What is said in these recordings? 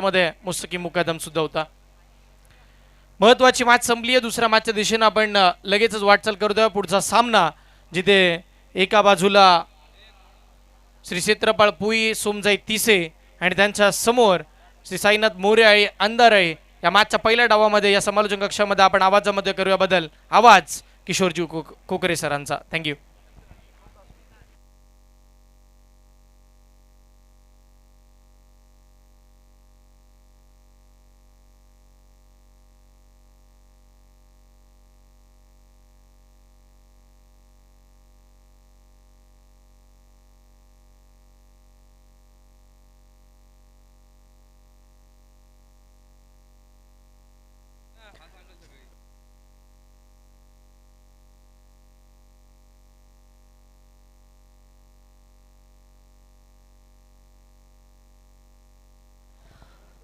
मध्ये मुस्तकीम मुकादम सुद्धा होता. महत्वाची मॅच संपली आहे. दुसऱ्या मॅचच्या दिशेने आपण लगेचच वाटचाल करतोय. पुढचा सामना जिथे एका बाजूला श्री क्षेत्रपाळ पुई सोमजाई तिसे आणि त्यांच्या समोर श्री साईनाथ मोरे आहे अंधार आहे. या मॅचच्या पहिल्या डावामध्ये या समालोचन कक्षामध्ये आपण आवाजामध्ये करूया बदल. आवाज किशोरजी कोकरे सरांचा. Thank you.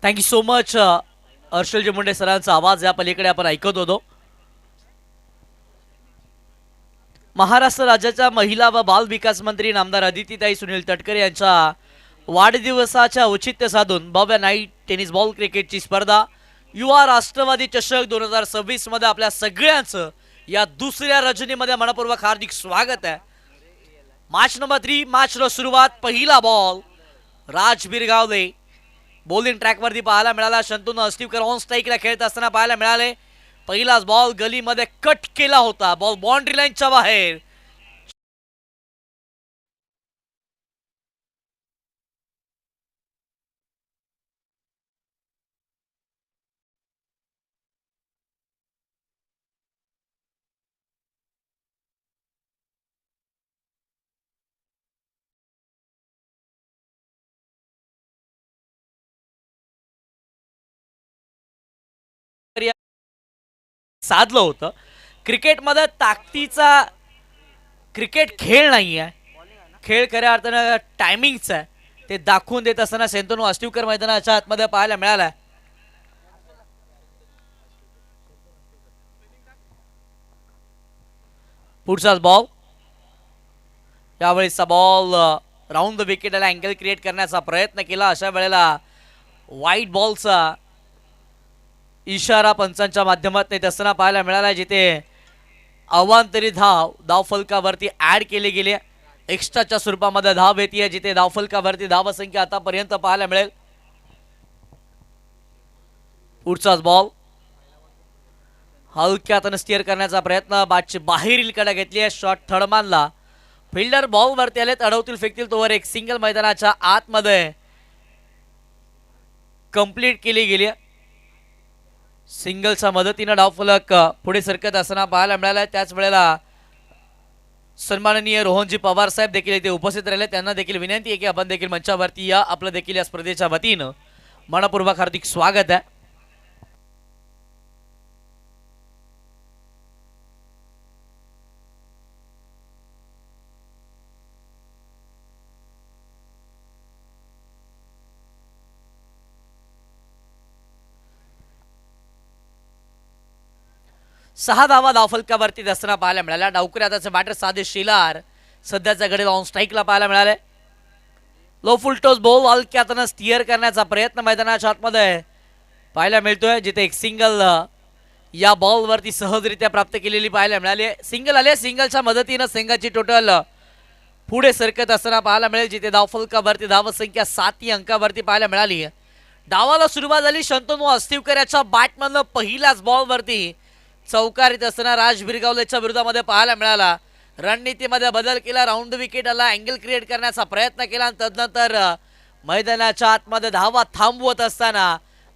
Thank you so much Harshalji Munde सरांचा आवाज या पलीकडे आपण ऐकत होतो. महाराष्ट्र राज्याच्या महिला व बाल विकास मंत्री नामदार अदितीताई सुनील तटकरे यांच्या वाढदिवसाच्या औचित्य साधून भव्य नाईट टेनिस बॉल क्रिकेटची स्पर्धा युवा राष्ट्रवादी चषक 2026 मध्ये आपल्या सगळ्यांचं या दुसऱ्या रजनीमध्ये मनपूर्वक हार्दिक स्वागत आहे. मॅच नंबर 3 मॅचला सुरुवात. पहिला बॉल राज बिरगावले बॉलिंग ट्रॅकवरती पाहायला मिळाला. शंतनू अस्तिवकर ऑन स्ट्राईकला खेळत असताना पाहायला मिळाले. पहिलाच बॉल गलीमध्ये कट केला होता. बॉल बाउंड्री लाईनच्या बाहेर. साधलं होतं. क्रिकेटमध्ये ताकदीचा क्रिकेट खेळ नाही आहे. खेळ खऱ्या अर्थानं टायमिंगचा आहे. ते दाखवून देत असताना शंतनू अस्तिवकर मैदानाच्या आतमध्ये पाहायला मिळाला. पुढचाच बॉल. यावेळेसचा बॉल राऊंड द विकेटला अँगल क्रिएट करण्याचा प्रयत्न केला. अशा वेळेला वाईट बॉलचा इशारा पंचांच्या माध्यमातून येत असताना पाहायला मिळाला. जिथे अवांतरी धावफलकावरती ऍड केले गेले. एक्स्ट्राच्या स्वरूपामध्ये धाव येते. जिथे धावफलकावरती धावसंख्या आतापर्यंत पाहायला मिळेल. पुढचाच बॉल हलक्यातनं स्टिअर करण्याचा प्रयत्न. बाटची बाहेरील कडा घेतली आहे. शॉट थर्डमॅनला. फिल्डर बॉलवरती आलेत. अडवतील फेकतील तोवर एक सिंगल मैदानाच्या आतमध्ये कंप्लीट केली गेली. सिंगलच्या मदतीनं डावफलक पुढे सरकत असताना पाहायला मिळाला. त्याच वेळेला सन्माननीय रोहनजी पवार साहेब देखील इथे उपस्थित राहिले. त्यांना देखील विनंती आहे की आपण देखील मंचावरती या. आपलं देखील या स्पर्धेच्या वतीनं मनपूर्वक हार्दिक स्वागत आहे. सहा धावा धावफलकावरती असताना पाहायला मिळाल्या. डावकरी आताचे बॅटर साधे शिलार सध्याच्या घडीला ऑन स्ट्राईकला पाहायला मिळाले. लो फुल टॉस बॉल हलक्यातनं स्टिअर करण्याचा प्रयत्न मैदानाच्या आतमध्ये पाहायला मिळतोय. जिथे एक सिंगल या बॉलवरती सहजरित्या प्राप्त केलेली पाहायला मिळाली. सिंगल आले. सिंगलच्या मदतीनं संघाची टोटल पुढे सरकत असताना पाहायला मिळेल. जिथे धावफलकावरती धावसंख्या 7 अंकावरती पाहायला मिळाली. डावाला सुरुवात झाली. शंतनू अस्तिवकर याच्या बॅटमधनं पहिल्याच बॉलवरती चौकारीत असताना राज बिरगावलेच्या विरोधामध्ये पाहायला मिळाला. रणनीतीमध्ये बदल केला. राऊंड विकेटला अँगल क्रिएट करण्याचा प्रयत्न केला आणि तदनंतर मैदानाच्या आतमध्ये धावा थांबवत असताना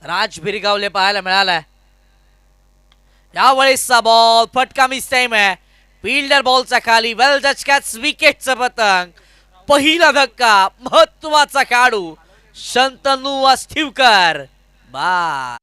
राज बिरगावले पाहायला मिळाला. यावेळेसचा बॉल फटका मिस टाइम आहे. फिल्डर बॉलच्या खाली. वेल जज कॅच. विकेटचं पतंग. पहिला धक्का. महत्वाचा खेळाडू शंतनू अस्तिवकर बा.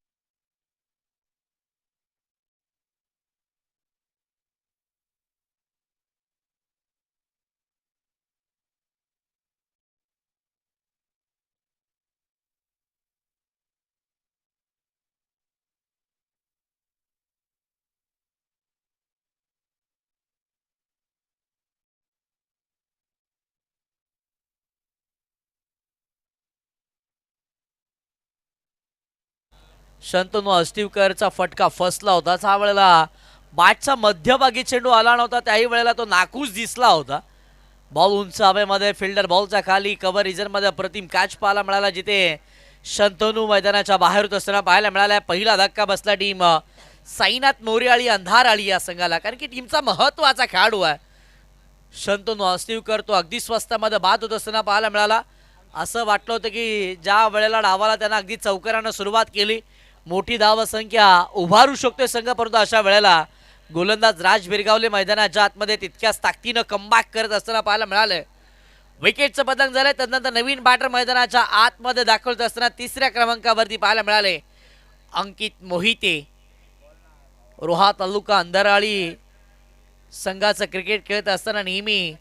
शंतनू अस्टिवकरचा फटका फसला होता. हा वेळेला बॅटचा मध्यभागी चेंडू आला नव्हता, त्याही वेळेला तो नाकूस दिसला होता. बॉल उंच हवेमध्ये, फिल्डर बॉलच्या खाली, कव्हर रिजनमध्ये अप्रतिम कॅच पाहायला मिळाला, जिथे शंतनू मैदानाच्या बाहेर होत असताना पाहायला मिळाला. पहिला धक्का बसला टीम साईनाथ मोरियाळी अंधाराळी या संघाला, कारण की टीमचा महत्वाचा खेळाडू आहे शंतनू अस्टिवकर. तो अगदी स्वस्तामध्ये बाद होत असताना पाहायला मिळाला. असं वाटलं होतं की ज्या वेळेला डावाला त्यांना अगदी चौकारानं सुरुवात केली, मोठी धावसंख्या उभारू शकतोय संघ, परंतु अशा वेळेला गोलंदाज राज बिरगावले मैदानाच्या आतमध्ये तितक्याच ताकदीनं कमबॅक करत असताना पाहायला मिळालंय. विकेटचं पतंग झालंय. त्यानंतर नवीन बॅटर मैदानाच्या आतमध्ये दाखवत असताना तिसऱ्या क्रमांकावरती पाहायला मिळाले अंकित मोहिते. रोहा तालुका अंधाराळी संघाचं क्रिकेट खेळत असताना नेहमी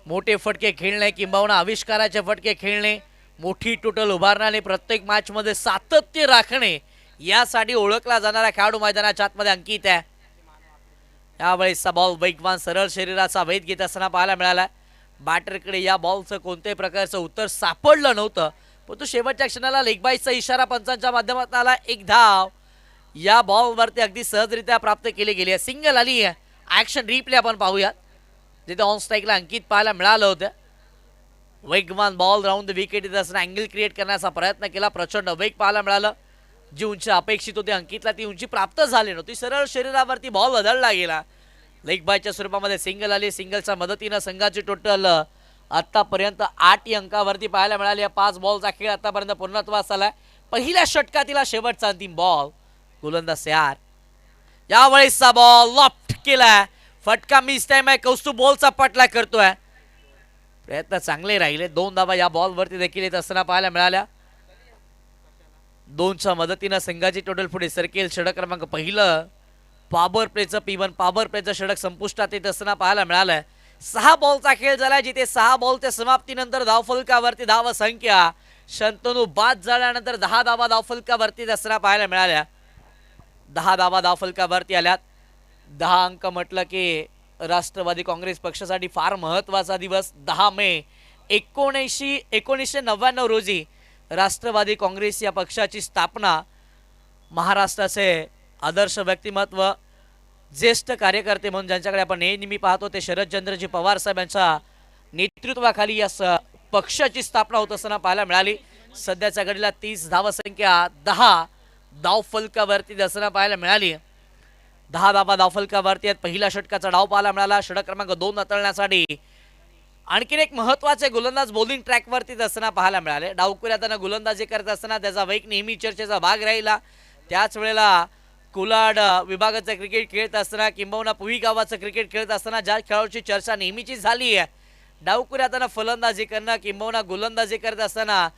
मोठे फटके खेळणे किंबहुना आविष्काराचे फटके खेळणे, मोठी टोटल उभारणारे, प्रत्येक मॅचमध्ये सातत्य राखणे यासाठी ओळखला जाणारा खेळाडू मैदानाच्या आतमध्ये अंकित आहे. यावेळेसचा बॉल वेगवान सरळ शरीराचा वेध घेत असताना पाहायला मिळाला. बॅटरकडे या बॉलचं कोणत्याही प्रकारचं उत्तर सापडलं नव्हतं, परंतु शेवटच्या क्षणाला लेग बाईचा इशारा पंचांच्या माध्यमातून आला. एक धाव या बॉलवरती अगदी सहजरित्या प्राप्त केली गेली आहे. सिंगल आली आहे. ॲक्शन रिप्ले आपण पाहूयात, जिथे ऑन स्ट्राईकला अंकित पाहायला मिळालं होतं. वेगवान बॉल राऊंड द विकेट येत असताना अँगल क्रिएट करण्याचा प्रयत्न केला. प्रचंड वेग पाहायला मिळालं. जी उंची अपेक्षित होती अंकितला ती उंची प्राप्त झाली नव्हती. सरळ शरीरावरती बॉल बदलला गेला. लेग बायच्या स्वरूपामध्ये सिंगल आली. सिंगलच्या मदतीनं संघाची टोटल आतापर्यंत 8 अंकावरती पाहायला मिळाली. 5 बॉलचा खेळ आतापर्यंत पूर्णत्वास आलाय. पहिल्या षटकातील शेवटचा अंतिम बॉल. गोलंदाज तयार. यावेळेसचा बॉल लॉफ्ट केलाय. फटका मिस टाइम आहे. कौस्तुभ बॉलचा पटला करतोय. प्रयत्न चांगले राहिले. 2 धावा या बॉलवरती देखील येत असताना पाहायला मिळाल्या. 2च्या मदतीनं संघाची टोटल पुढे सरकेल. षटक क्रमांक पहिलं पॉवर प्लेचं P1 पॉवर प्लेचं षटक संपुष्टात येत असताना पाहायला मिळालंय. 6 बॉलचा खेळ झाला, जिथे 6 बॉलच्या समाप्तीनंतर धावफलकावरती धाव संख्या शंतनू बाद झाल्यानंतर 10 धावा धावफलकावरती असताना पाहायला मिळाल्या. 10 धावा धावफलकावरती आल्यात. 10 अंक म्हटलं की राष्ट्रवादी काँग्रेस पक्षासाठी फार महत्त्वाचा दिवस. 10 मे 1999 रोजी राष्ट्रवादी काँग्रेस या पक्षाची स्थापना. महाराष्ट्राचे आदर्श व्यक्तिमत्व, ज्येष्ठ कार्यकर्ते म्हणून ज्यांच्याकडे आपण नेहमी पाहतो ते शरदचंद्रजी पवार साहेब यांच्या नेतृत्वाखाली या पक्षाची स्थापना होत असताना पाहायला मिळाली. सध्याच्या घडीला 30 धावसंख्या 10 धावफलकावरती असताना पाहायला मिळाली. 10 धावा धावफलकावरती आहेत. पहिल्या षटकाचा डाव पाहायला मिळाला. षटक क्रमांक 2 हाताळण्यासाठी आणखीन एक महत्त्वाचे गोलंदाज बॉलिंग ट्रॅकवरती असताना पाहायला मिळाले. डावकुऱ्यात गोलंदाजी करत असताना त्याचा वेग नेहमी चर्चेचा भाग राहिला. त्याच वेळेला कुलाड विभागाचं क्रिकेट खेळत असताना किंबहुना पुवी गावाचं क्रिकेट खेळत असताना ज्या खेळाडूची चर्चा नेहमीची झाली आहे, डावकुऱ्यात फलंदाजी करणं किंबहुना गोलंदाजी करत असताना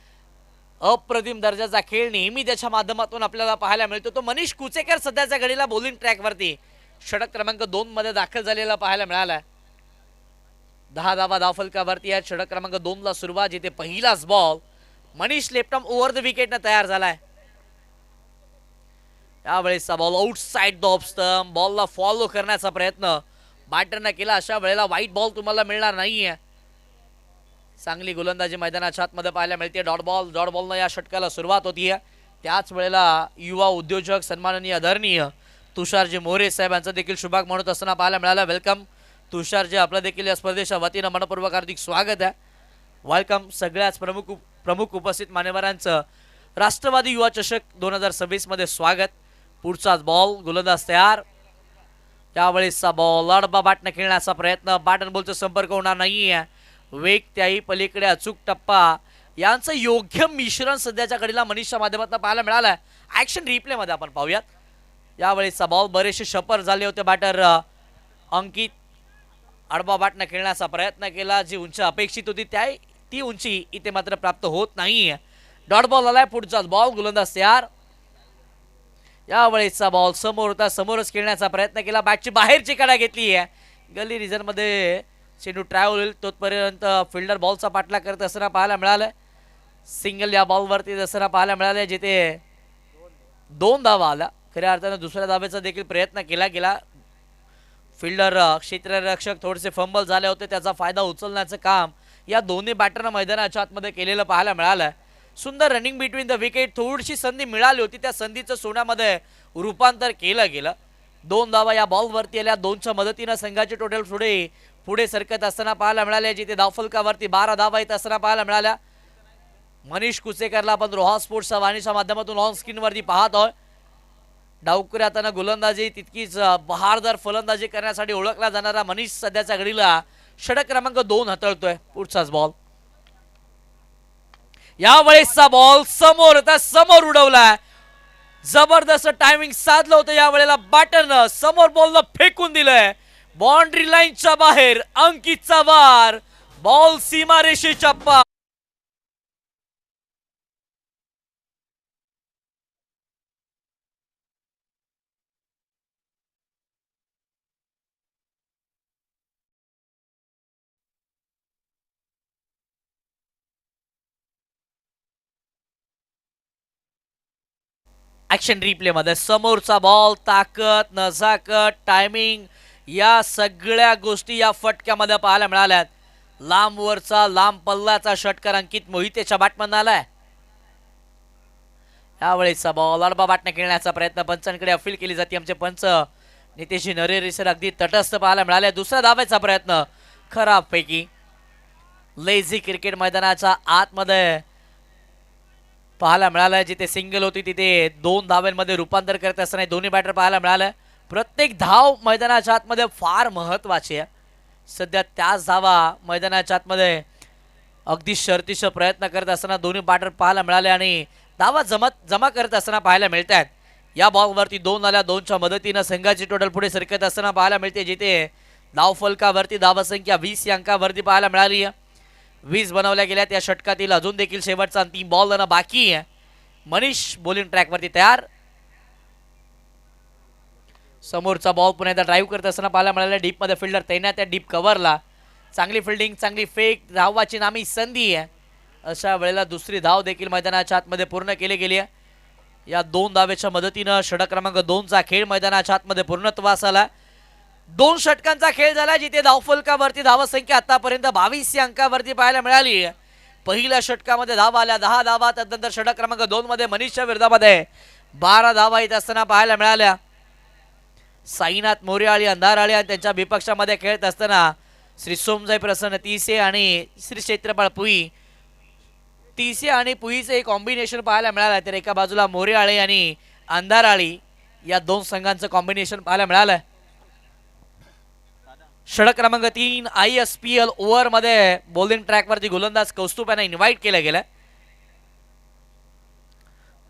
अप्रतिम दर्जाचा खेळ नेहमी त्याच्या माध्यमातून आपल्याला पाहायला मिळतो. तो मनीष कुचेकर सध्याच्या घडीला बॉलिंग ट्रॅकवरती षटक क्रमांक 2 मध्ये दाखल झालेला पाहायला मिळाला. 10 धावा धावफलकावरती आहे. षटक क्रमांक 2 ला सुरुवात, जिथे पहिलाच ball Manish left arm over the विकेटनं तयार झालाय. यावेळेसचा ball outside the off stump. बॉलला फॉलो करण्याचा प्रयत्न बॅटरनं केला. अशा वेळेला व्हाईट बॉल तुम्हाला मिळणार नाहीये. चांगली गोलंदाजी मैदानाच्या आतमध्ये पाहायला मिळते. डॉट बॉलनं या षटकाला सुरुवात होतीये. त्याच वेळेला युवा उद्योजक सन्माननीय आदरणीय तुषारजी मोरे साहेब यांचं देखील शुभाग म्हणत असताना पाहायला मिळालं. वेलकम तुषारजी, आपलं देखील या स्पर्धेच्या वतीनं मनपूर्वक हार्दिक स्वागत आहे. वेलकम. सगळ्याच प्रमुख उपस्थित मान्यवरांचं राष्ट्रवादी युवा चषक 2026 मध्ये स्वागत. पुढचाच बॉल. गोलंदाज तयार. त्यावेळेसचा बॉल आडबा बॅटनं खेळण्याचा प्रयत्न. बॅट आणि बॉलचा संपर्क होणार नाहीये. वेग त्याही पलीकडे अचूक टप्पा यांचं योग्य मिश्रण सध्याच्या घडीला मनीषच्या माध्यमातून पाहायला मिळालंय. ॲक्शन रिप्लेमध्ये आपण पाहूयात. यावेळेसचा बॉल बरेचसे शपर झाले होते. बॅटर अंकित आडबा बॅटनं खेळण्याचा प्रयत्न केला. जी उंची अपेक्षित होती ती उंची इथे मात्र प्राप्त होत नाहीये. डॉट बॉल आलाय. पुढचाच बॉल. गोलंदाज तयार. यावेळेसचा बॉल समोर होता. समोरच खेळण्याचा प्रयत्न केला. बॅटची बाहेरची कडा घेतली आहे. गली रिझनमध्ये चेंडू ट्रॅव्हल होईल तोपर्यंत फिल्डर बॉलचा पाठला करत असताना पाहायला मिळालं. सिंगल या बॉलवरती असताना पाहायला मिळालं, जिथे 2 धावा आला. खऱ्या अर्थानं दुसऱ्या धावेचा देखील प्रयत्न केला गेला. फिल्डर क्षेत्ररक्षक थोडेसे फंबल झाले होते. त्याचा फायदा उचलण्याचं काम या दोन्ही बॅटरनं मैदानाच्या आतमध्ये केलेलं पाहायला मिळालं. सुंदर रनिंग बिटवीन द विकेट, थोडीशी संधी मिळाली होती, त्या संधीचं सोन्यामध्ये रूपांतर केलं गेलं. 2 धावा या बॉलवरती आल्या. 2च्या मदतीनं संघाची टोटल पुढे सरकत असताना पाहायला मिळाले, जिथे धावफलकावरती 12 धावा येत असताना पाहायला मिळाल्या. मनीष कुसेकरला आपण रोहा स्पोर्ट्सच्या वाणीच्या माध्यमातून ऑन स्क्रीनवरती पाहतोय. डावखुऱ्या हातानं गोलंदाजी, तितकीच बहारदार फलंदाजी करण्यासाठी ओळखला जाणारा मनीष सध्याच्या घडीला षटक क्रमांक 2 हाताळतोय. पुढचाच बॉल, यावेळेसचा बॉल समोर उडवलाय. जबरदस्त टायमिंग साधलं होतं यावेळेला बॅटरनं. समोर बॉलनं फेकून दिलंय बाउंड्री लाईनच्या बाहेर. अंकितचा वार, बॉल सीमारेषेच्या पार. ऍक्शन रिप्ले मध्ये समोरचा बॉल, ताकद, नजाकत, टायमिंग या सगळ्या गोष्टी या फटक्यामध्ये पाहायला मिळाल्यात. लांब पल्ल्याचा षटकार अंकित मोहितेच्या बॅटमधून आलाय. यावेळेचा बॉल अडबा बॅटने खेळण्याचा प्रयत्न पंचांकडे अपील केली जाते. आमचे पंच नितेशजी नरेरी सर अगदी तटस्थ पाहायला मिळाले. दुसरा धावायचा प्रयत्न खराब पैकी. लेझी क्रिकेट मैदानाच्या आतमध्ये पाहायला मिळालं, जिथे सिंगल होती तिथे 2 धावांमध्ये रूपांतर करत असताना दोन्ही बॅटर पाहायला मिळालं. प्रत्येक धाव मैदानाच्या आतमध्ये फार महत्वाची आहे. सध्या त्याच धावा मैदानाच्या आतमध्ये अगदी शर्तीचा प्रयत्न करत असताना दोन्ही बॅटर पाहायला मिळाले आणि धावा जमा करत असताना पाहायला मिळत आहेत. या बॉलवरती 2 आल्या. 2च्या मदतीनं संघाची टोटल पुढे सरकत असताना पाहायला मिळते, जिथे धावफलकावरती धावसंख्या 20 या अंकावरती पाहायला मिळाली आहे. 20 बनवल्या गेल्या त्या षटकातील. अजून देखील शेवटचा अंतिम बॉल बाकी आहे. मनीष बॉलिंग ट्रॅकवरती तयार. समोरचा बॉल पुन्हा एकदा ड्राईव्ह करत असताना पाहायला मिळाला. डीपमध्ये फिल्डर तैनात त्या डीप कव्हरला. चांगली फिल्डिंग, चांगली फेक, धावाची नामी संधी आहे. अशा वेळेला दुसरी धाव देखील मैदानाच्या आतमध्ये पूर्ण केली गेली आहे. या 2 धावेच्या मदतीनं षटक क्रमांक 2चा खेळ मैदानाच्या आतमध्ये पूर्णत्वास आला. 2 षटकांचा खेळ झाला, जिथे धावफलकावरती धावसंख्या आतापर्यंत 22 या अंकावरती पाहायला मिळाली. पहिल्या षटकामध्ये धावा आल्या 10 धावा. त्यानंतर षटक क्रमांक 2 मध्ये मनीषच्या विरोधामध्ये 12 धावा येत असताना पाहायला मिळाल्या. साईनाथ मोरेआळी अंधाराळी आणि त्यांच्या विपक्षामध्ये खेळत असताना श्री सोमजय प्रसन्न तिसे आणि श्री क्षेत्रपाळ पुई. तिसे आणि पुईचे एक कॉम्बिनेशन पाहायला मिळालं. तर एका बाजूला मोरेआळे आणि अंधाराळी या 2 संघांचं कॉम्बिनेशन पाहायला मिळालं. षटक क्रमांक 3 ISPL ओव्हर मध्ये बॉलिंग ट्रॅकवरती गोलंदाज कौस्तुभ यांना इन्व्हाइट केलं गेलं.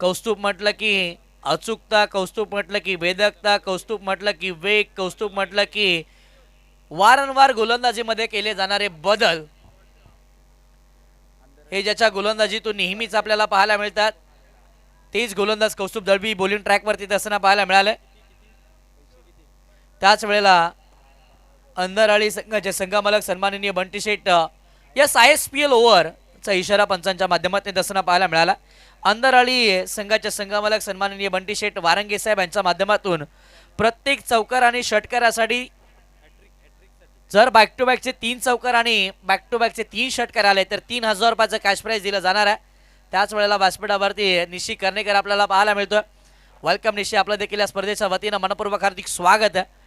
कौस्तुभ म्हटलं की अचूकता, कौस्तुभ म्हटलं की वेदकता, कौस्तुभ म्हटलं की वेग, कौस्तुभ म्हटलं की वारंवार गोलंदाजीमध्ये केले जाणारे बदल, हे ज्याच्या गोलंदाजीतून नेहमीच आपल्याला पाहायला मिळतात, तेच गोलंदाज कौस्तुभ दळवी बॉलिंग ट्रॅकवरती असताना पाहायला मिळाले. त्याच वेळेला अंधाराळी संघाचे संघमालक सन्माननीय बंटी शेट यस ISPL ओव्हरचा इशारा पंचांच्या माध्यमातून असताना पाहायला मिळाला. अंधाराळी संघाचे संघमालक सन्माननीय बंटी शेट वारंगे साहेब यांच्या माध्यमातून प्रत्येक चौकार आणि षटकारासाठी जर बॅक टू बॅकचे 3 चौकार आणि बॅक टू बॅकचे 3 षटकार आले तर 3000 रुपयाचं कॅश प्राइज दिलं जाणार आहे. त्याच वेळेला व्यासपीठावरती निशी कर्णेकर आपल्याला पाहायला मिळतोय. वेलकम निशी, आपलं देखील या स्पर्धेच्या वतीनं मनपूर्वक हार्दिक स्वागत आहे.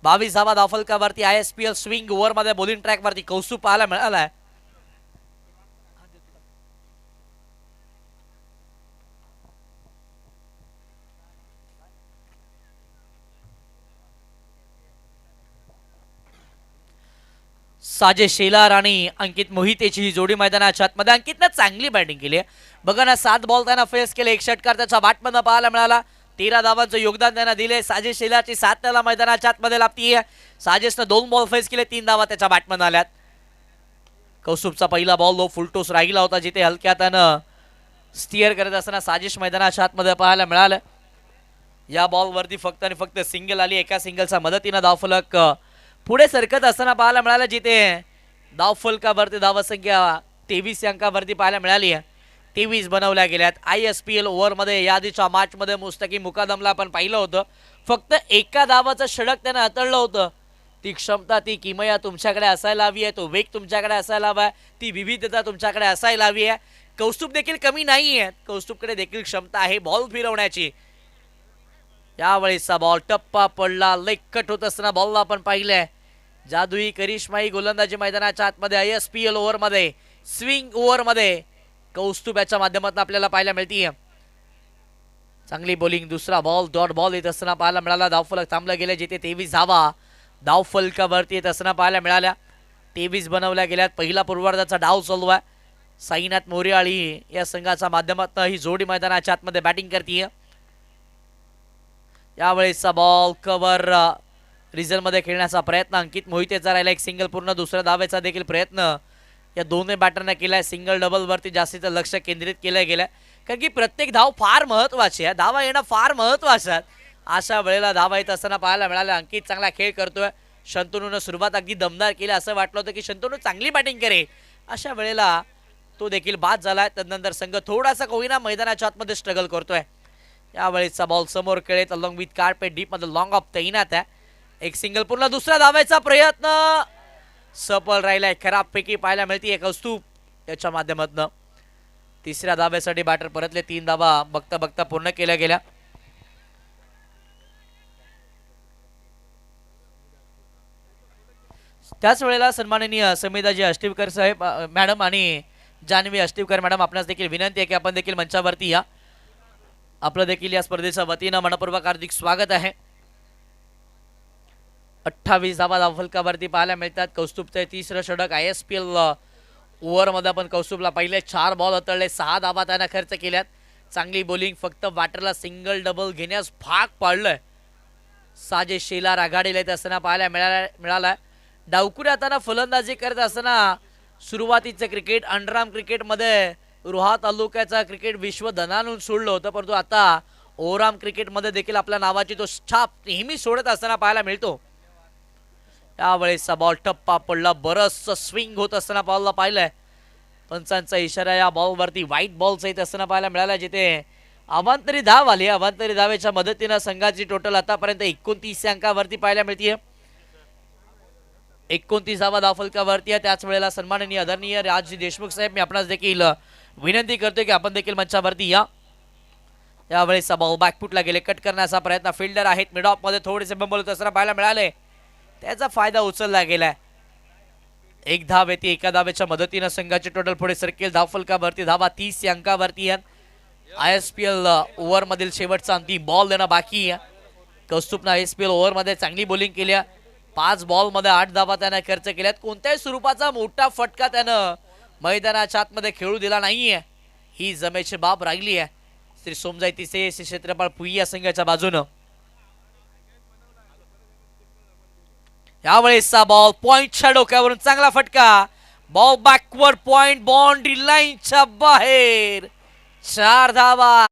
22 धावा धावफलकावरती ISPL स्विंग ओव्हरमध्ये बॉलिंग ट्रॅकवरती कौस्तुभ पाहायला मिळाला आहे. साजे शेलार आणि अंकित मोहितेची ही जोडी मैदानाच्या आतमध्ये. अंकितनं चांगली बॅटिंग केली आहे बघा ना. 7 बॉल त्यांना फेस केले. 1 षटकार त्याच्या बॅटमधनं पाहायला मिळाला. 13 धावांचं योगदान त्यांना दिले. साजेश शेलारची 7 त्याला मैदानाच्या आतमध्ये लागतीये. साजेशनं 2 बॉल फेस केले. 3 धावा त्याच्या बॅटमधनं आल्यात. कौस्तुभचा पहिला बॉल लो फुल टॉस राहिला होता, जिथे हलक्या त्यानं स्टिअर करत असताना साजेश मैदानाच्या आतमध्ये पाहायला मिळालं. या बॉलवरती फक्त आणि फक्त सिंगल आली. एका सिंगलच्या मदतीनं धावफलक पुढे सरकत असताना पाहायला मिळालं, जिथे धावफलकावरती धावसंख्या 23 अंकावरती पाहायला मिळाली आहे. 23 बनवल्या गेल्यात. ISPL ओव्हरमध्ये यादीच्या मॅचमध्ये मुस्तकीम मुकादमला आपण पाहिलं होतं. फक्त एका धावाचं षटक त्यानं हाताळलं होतं. ती क्षमता, ती किमया तुमच्याकडे असायला हवी आहे. तो वेग तुमच्याकडे असायला हवा आहे. ती विविधता तुमच्याकडे असायला हवी आहे. कौस्तुभ देखील कमी नाही आहे, कौस्तुभकडे देखील क्षमता आहे बॉल फिरवण्याची. यावेळेसचा बॉल टप्पा पडला, लेग होत असताना बॉलला आपण पाहिलंय. जादुई करिश्माई गोलंदाजी मैदानाच्या आतमध्ये ISPL ओव्हरमध्ये, स्विंग ओव्हरमध्ये कौस्तुभ याच्या माध्यमातून आपल्याला पाहायला मिळते. चांगली बॉलिंग. दुसरा बॉल डॉट बॉल येत असताना पाहायला मिळाला. धावफलक थांबलं गेलं, जिथे 23 धावा धावफलकावरती येत असताना पाहायला मिळाल्या. 23 बनवल्या गेल्यात. पहिला पूर्वार्धाचा डाव चालू आहे. साईनाथ मोरियाळी या संघाच्या माध्यमातून ही जोडी मैदानाच्या आतमध्ये बॅटिंग करते. यावेळेसचा बॉल कव्हर रिझल्ट मध्ये खेळण्याचा प्रयत्न अंकित मोहितेचा राहिला. एक सिंगल पूर्ण. दुसऱ्या धावेचा देखील प्रयत्न या दोन्ही बॅटरने केलाय. सिंगल डबल वरती जास्तीचं लक्ष केंद्रित केलं गेलं, कारण की प्रत्येक धाव फार महत्वाची आहे. धावा येणं फार महत्वाचं आहे. अशा वेळेला धावा येत असताना पाहायला मिळालं. अंकित चांगला खेळ करतोय. शंतनूनं सुरुवात अगदी दमदार केली. असं वाटलं होतं की शंतनू चांगली बॅटिंग करेल, अशा वेळेला तो देखील बाद झालाय. त्यानंतर संघ थोडासा कोईना मैदानाच्या आतमध्ये स्ट्रगल करतोय. यावेळेचा बॉल समोर खेळत अलॉंग विथ कार्पेट डीप मध्ये लॉंग ऑफ तैनात आहे. एक सिंगल पूर्ण. दुसऱ्या धावायचा प्रयत्न सफल राहिलाय. खराब पैकी पाहायला मिळते कौस्तुभ याच्या माध्यमातून. तिसऱ्या धाब्यासाठी बॅटर परतले. 3 धावा बघता बघता पूर्ण केल्या गेल्या. त्याच वेळेला सन्माननीय समिताजी अष्टिवकर साहेब मॅडम आणि जान्हवी अष्टिवकर मॅडम, आपणास देखील विनंती आहे की आपण देखील मंचावरती या. आपलं देखील या स्पर्धेच्या वतीनं मनपूर्वक हार्दिक स्वागत आहे. 28 धावा धावफलकावरती पाहायला मिळतात. कौस्तुभचं तिसरं षटक. ISPL ओव्हरमध्ये आपण कौस्तुभला पहिले 4 बॉल हाताळले, 6 धावा त्यानं खर्च केल्यात. चांगली बॉलिंग. फक्त बॅटरला सिंगल डबल घेण्यास भाग पाडलंय. साजे शेलार आघाडीला येत असताना पाहायला मिळाला. डावकुऱ्या हाताने फलंदाजी करत असताना सुरुवातीचं क्रिकेट अंडरआर्म क्रिकेटमध्ये रोहा तालुक्याचा क्रिकेट विश्व धनानून सोडलं होतं, परंतु आता ओव्हरआर्म क्रिकेटमध्ये देखील आपल्या नावाची तो छाप नेहमी सोडत असताना पाहायला मिळतो. यावेळेसचा बॉल टप्पा पडला. बरंचसं स्विंग होत असताना बॉलला पाहिलंय. पंचांचा इशारा या बॉलवरती व्हाईट बॉलचा येत असताना पाहायला मिळाला, जिथे अवांतरी धाव आली. अवांतरी धावेच्या मदतीनं संघाची टोटल आतापर्यंत 29 अंकावरती पाहायला मिळते. 29 धावा धावफलकावरती आहे. त्याच वेळेला सन्माननीय आदरणीय राजजी देशमुख साहेब, मी आपणास देखील विनंती करतोय की आपण देखील मंचावरती या. यावेळेसचा बॉल बॅकफुटला गेले. कट करण्याचा प्रयत्न. फिल्डर आहेत मिड ऑफ मध्ये, थोडेसे बंबल होत असताना पाहायला मिळाले. त्याचा फायदा उचलला गेलाय. 1 धाव येते. एका धावेच्या मदतीनं संघाची टोटल पुढे सरकेल. धावफलकावरती धावा 30 या अंकावरती आहेत. ISPL ओव्हर मधील शेवटचा अंतिम बॉल देणं बाकी आहे. कौस्तुभनं ISPL ओव्हर मध्ये चांगली बॉलिंग केली. 5 बॉल मध्ये 8 धावा त्यानं खर्च केल्यात. कोणत्याही स्वरूपाचा मोठा फटका त्यानं मैदानाच्या आतमध्ये खेळू दिला नाहीये. ही जमेची बाब राहिली आहे. श्री सोमजाई तिसे श्री क्षेत्रपाळ पुईया संघाच्या बाजूनं. यावेळेसचा बॉल पॉइंटच्या डोक्यावरून चांगला फटका. बॉल बॅकवर्ड पॉइंट बाउंड्री लाईनच्या बाहेर. 4 धावा.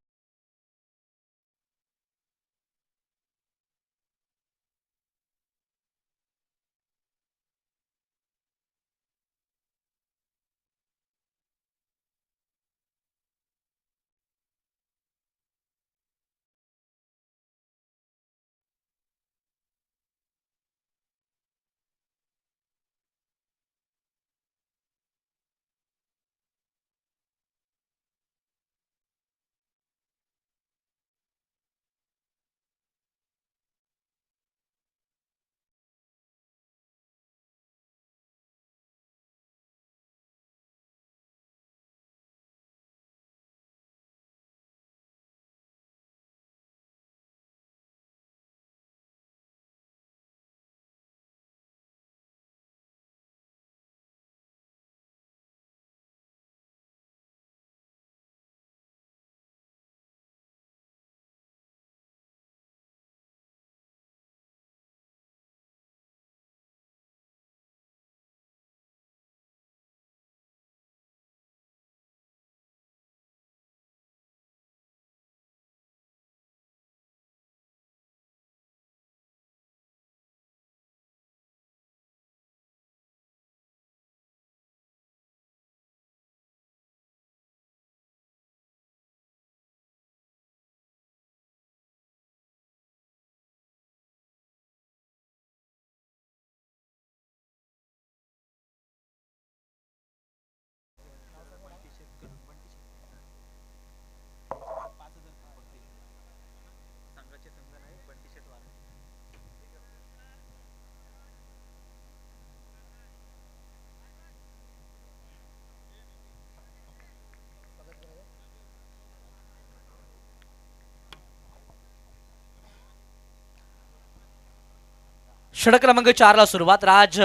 षटक क्रमांक 4 ला सुरुवात. राज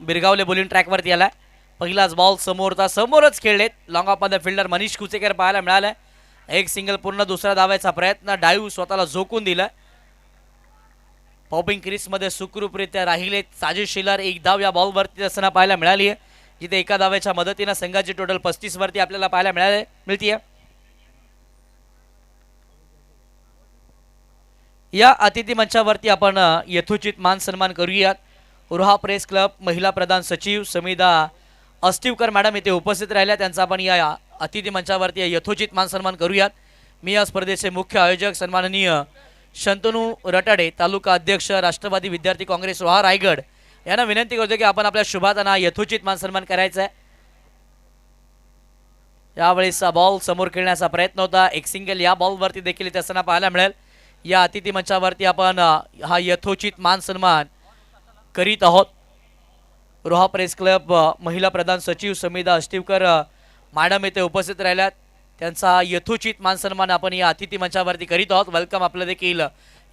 बिरगावले बॉलिंग ट्रॅकवरती आलाय. पहिलाच बॉल समोरचा समोरच खेळलेत. लॉंग ऑफ मध्ये फिल्डर मनीष कुचेकर पाहायला मिळालाय. एक सिंगल पूर्ण. दुसरा धावायचा प्रयत्न. डाईव्ह स्वतःला झोकून दिलाय. पॉपिंग क्रीजमध्ये सुखरूपरित्या राहिलेत साजिद शिलार. एक धाव या बॉलवरती असताना पाहायला मिळाली आहे, जिथे एका धाव्याच्या मदतीनं संघाची टोटल 35 वरती आपल्याला पाहायला मिळतीये. या अतिथी मंचावरती आपण यथोचित मान सन्मान करूयात. रोहा प्रेस क्लब महिला प्रधान सचिव समिधा अस्तिवकर मॅडम इथे उपस्थित राहिल्या. त्यांचा आपण या अतिथी मंचावरती यथोचित मान सन्मान करूयात. मी या स्पर्धेचे मुख्य आयोजक सन्माननीय शंतनू रटाडे, तालुका अध्यक्ष राष्ट्रवादी विद्यार्थी काँग्रेस रोहा रायगड यांना विनंती करतो की आपण आपल्या शुभाताना यथोचित मान सन्मान करायचा आहे. यावेळेचा बॉल समोर खेळण्याचा प्रयत्न होता. एक सिंगल या बॉलवरती देखील इथे असताना पाहायला मिळेल. या अतिथी मंचावरती आपण हा यथोचित मान सन्मान करीत आहोत. रोहा प्रेस क्लब महिला प्रधान सचिव समिधा अस्तिवकर मॅडम येथे उपस्थित राहिल्यात. त्यांचा यथोचित मान सन्मान आपण या अतिथी मंचावरती करीत आहोत. वेलकम. आपलं देखील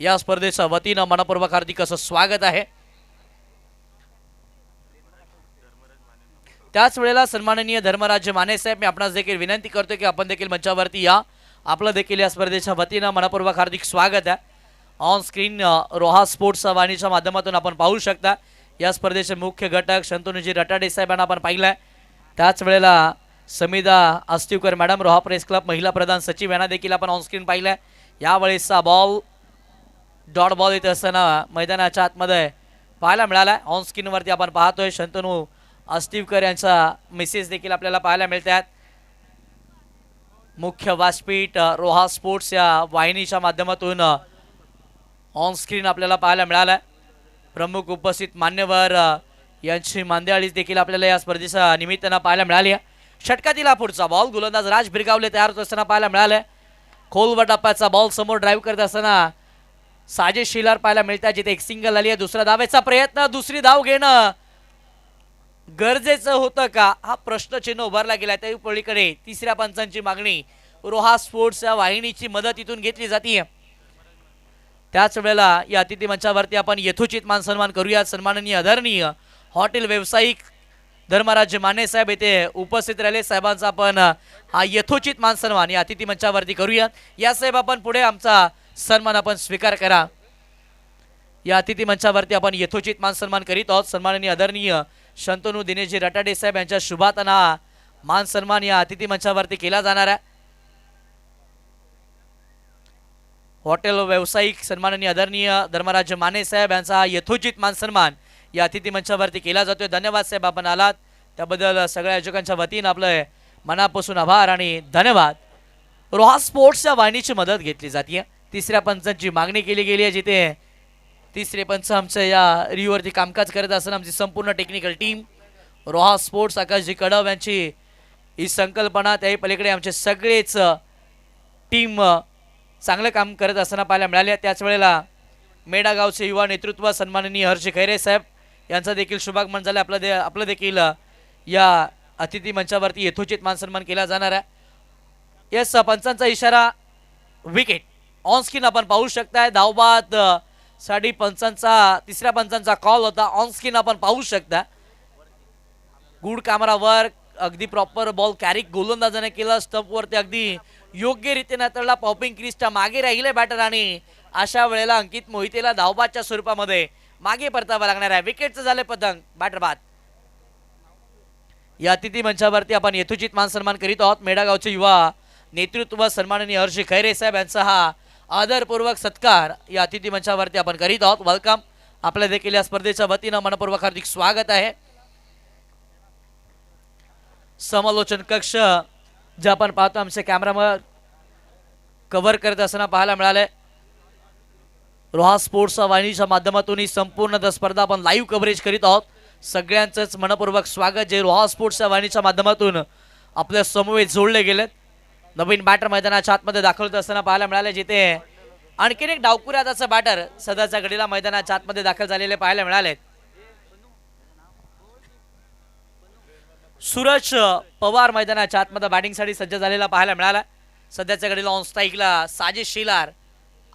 या स्पर्धेच्या वतीनं मनपूर्वक हार्दिक असं स्वागत आहे. त्याच वेळेला सन्माननीय धर्मराज माने साहेब, मी आपणास देखील विनंती करतो की आपण देखील मंचावरती या. आपलं देखील या स्पर्धेच्या वतीनं मनपूर्वक हार्दिक स्वागत आहे. ऑन स्क्रीन रोहा स्पोर्ट्स वाहिनीच्या माध्यमातून आपण पाहू शकता या स्पर्धेचे मुख्य घटक शंतनुजी रटाडे साहेबांना आपण पाहिलंय. त्याच वेळेला समिधा अस्तिवकर मॅडम, रोहा प्रेस क्लब महिला प्रधान सचिव यांना देखील आपण ऑन स्क्रीन पाहिलंय. यावेळेसचा बॉल डॉट बॉल येत असताना मैदानाच्या आतमध्ये पाहायला मिळाला. ऑन स्क्रीनवरती आपण पाहतोय शंतनू अस्तिवकर यांचा मेसेज देखील आपल्याला पाहायला मिळतात. मुख्य व्यासपीठ रोहा स्पोर्ट्स या वाहिनीच्या माध्यमातून ऑन स्क्रीन आपल्याला पाहायला मिळाला. प्रमुख उपस्थित मान्यवर यांची मांदियाळी देखील आपल्याला या स्पर्धेच्या निमित्तानं पाहायला मिळाली आहे. षटकातील पुढचा बॉल गोलंदाज राज बिरगावले तयार होत असताना पाहायला मिळालाय. खोलवर टप्प्याचा बॉल समोर ड्राईव्ह करत असताना साजिद शिलार पाहायला मिळतात, जिथे एक सिंगल आली आहे. दुसरा धावेचा प्रयत्न. दुसरी धाव घेणं गरजेचं होतं का, हा प्रश्नचिन्ह उभारला गेला. त्या पलीकडे तिसऱ्या पंचांची मागणी. रोहा स्पोर्ट्स या वाहिनीची मदत इथून घेतली जाते. त्याच वेळेला या अतिथी मंचावरती आपण यथोचित मान सन्मान करूया. सन्माननीय आदरणीय हॉटेल व्यावसायिक धर्मराज माने साहेब येथे उपस्थित राहिले. साहेबांचा आपण हा यथोचित मान सन्मान या अतिथी मंचावरती करूया. या साहेब आपण पुढे आमचा सन्मान आपण स्वीकार करा. या अतिथी मंचावरती आपण यथोचित मान सन्मान करीत आहोत. सन्माननीय आदरणीय शंतनू दिनेशजी रटाडे साहेब यांच्या शुभातना मान सन्मान या अतिथी मंचावरती केला जाणार आहे. हॉटेल व्यावसायिक सन्माननीय आदरणीय धर्मराज माने साहेब यांचा यथोचित मान सन्मान या अतिथी मंचावरती केला जातोय. धन्यवाद साहेब, आपण आलात त्याबद्दल सगळ्या आयोजकांच्या वतीनं आपलं मनापासून आभार आणि धन्यवाद. रोहा स्पोर्ट्सच्या वाहिनीची मदत घेतली जाते. तिसऱ्या पंचांची मागणी केली गेली आहे, जिथे तिसरे पंच आमच्या या रिव्हरवरती कामकाज करत असताना आमची संपूर्ण टेक्निकल टीम, रोहा स्पोर्ट्स आकाशजी कडव यांची ही संकल्पना, त्याही पलीकडे आमचे सगळेच टीम चांगलं काम करत असताना पाहायला मिळाले. त्याच वेळेला मेडा गावचे युवा नेतृत्व सन्माननीय हर्ष खैरे साहेब यांचा देखील शुभागमन झालं. आपलं देखील या अतिथी मंचावरती यथोचित मान सन्मान केला जाणार आहे. यस, पंचांचा इशारा विकेट ऑन स्क्रीन आपण पाहू शकताय. धावबाद साठी पंचांचा तिसऱ्या पंचांचा कॉल होता. ऑन स्क्रीन आपण पाहू शकता. गुड कॅमेरा वर्क, अगदी प्रॉपर बॉल कॅरी गोलंदाजाने केला. स्टंपवरती अगदी योग्य रीतीने तळला. पॉपिंग क्रीजच्या मागे राहिले बॅटर आणि अशा वेळेला अंकित मोहितेला धावबादच्या स्वरूपामध्ये मागे परतावा लागणार आहे. विकेटचं झाले पतंग, बॅटर बाद. या अतिथी मंचावरती आपण यथोचित मान सन्मान करीत आहोत. मेडागावचे युवा नेतृत्व सन्माननीय हर्ष खैरे साहेब यांचा हा आदरपूर्वक सत्कार या अतिथी मंचावरती आपण करीत आहोत. वेलकम. आपल्या देखील या स्पर्धेच्या वतीनं मनपूर्वक हार्दिक स्वागत आहे. समालोचन कक्ष जे आपण पाहतो आमचे कॅमेरामन कव्हर करत असताना पाहायला मिळाले. रोहा स्पोर्ट्स वाहिनीच्या माध्यमातून ही संपूर्ण स्पर्धा आपण लाईव्ह कव्हरेज करीत आहोत. सगळ्यांचंच मनपूर्वक स्वागत जे रोहा स्पोर्ट्स वाहिनीच्या माध्यमातून आपल्या समवेत जोडले गेलेत. नवीन बॅटर मैदानाच्या आतमध्ये दाखल होत असताना पाहायला मिळाले, जिथे आणखीन एक डावकुऱ्याचा बॅटर सध्याच्या घडीला मैदानाच्या आतमध्ये दाखल झालेले पाहायला मिळालेत. सूरज पवार मैदानाच्या आतमध्ये बॅटिंगसाठी सज्ज झालेला पाहायला मिळाला. सध्याच्या घडीला ऑन स्ट्राईकला साजिद शिलार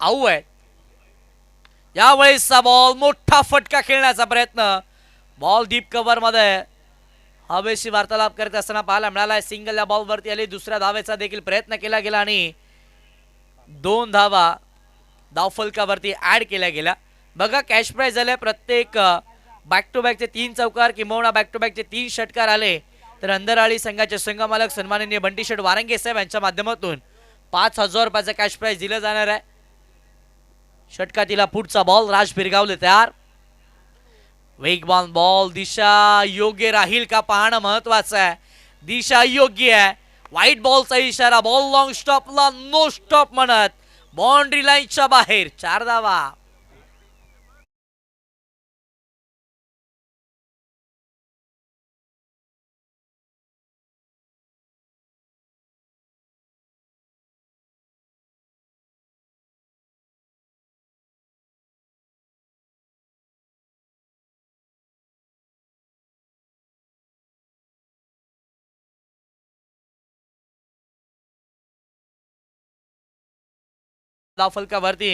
आऊ आहे. यावेळेसचा बॉल मोठा फटका खेळण्याचा प्रयत्न, बॉल डीप कव्हर मध्ये हवेशी वार्तालाप करत असताना पाहायला मिळाला. सिंगल या बॉलवरती आली. दुसऱ्या धावेचा देखील प्रयत्न केला गेला आणि 2 धावा धावफलकावरती ऍड केल्या गेल्या. बघा कॅश प्राइज झाले प्रत्येक बॅक टू बॅकचे 3 चौकार किंवा बॅक टू बॅकचे 3 षटकार आले तर अंधराळी संघाचे संघमालक सन्माननीय बंटी शेठ वारंगे साहेब यांच्या माध्यमातून 5,000 रुपयाचं कॅश प्राइज दिलं जाणार आहे. षटकातीला पुढचा बॉल राज फिरगावले तयार. वेगवान बॉल, दिशा योग्य राहील का पाहणं महत्वाचं आहे. दिशा योग्य आहे. व्हाईट बॉलचा इशारा, बॉल लॉंग स्टॉपला नो स्टॉप म्हणत बाउंड्री लाईनच्या बाहेर 4 धावा. धावफलकावरती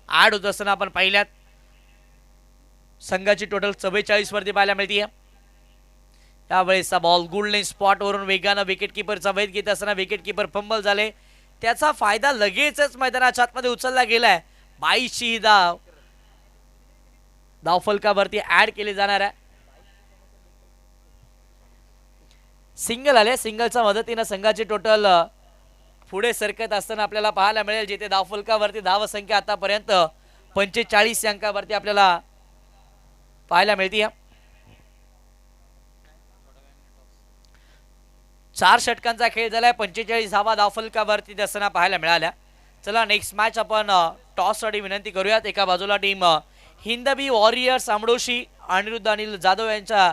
ऍड होत असताना आपण पाहिल्यात संघाची टोटल 44 वरती पाहायला मिळते. त्यावेळेसचा बॉल गुल्डन स्पॉट वरून वेगानं विकेट किपरचा वेध घेत असताना विकेट किपर फंबल झाले. त्याचा फायदा लगेचच मैदानाच्या आतमध्ये उचलला गेलाय. 22ची धाव धावफलकावरती ऍड केली जाणार आहे. सिंगल आले. सिंगलच्या मदतीनं संघाची टोटल पुढे सरकत असताना आपल्याला पाहायला मिळेल जिथे धावफलकावरती धाव संख्या आतापर्यंत 45 अंकावरती आपल्याला पाहायला मिळते. 4 षटकांचा खेळ झालाय. 45 धावा धावफलकावरती असताना पाहायला मिळाल्या. चला नेक्स्ट मॅच आपण टॉस साठी विनंती करूयात. एका बाजूला टीम हिंदबी वॉरियर्स आमडोशी अनिरुद्ध अनिल जाधव यांच्या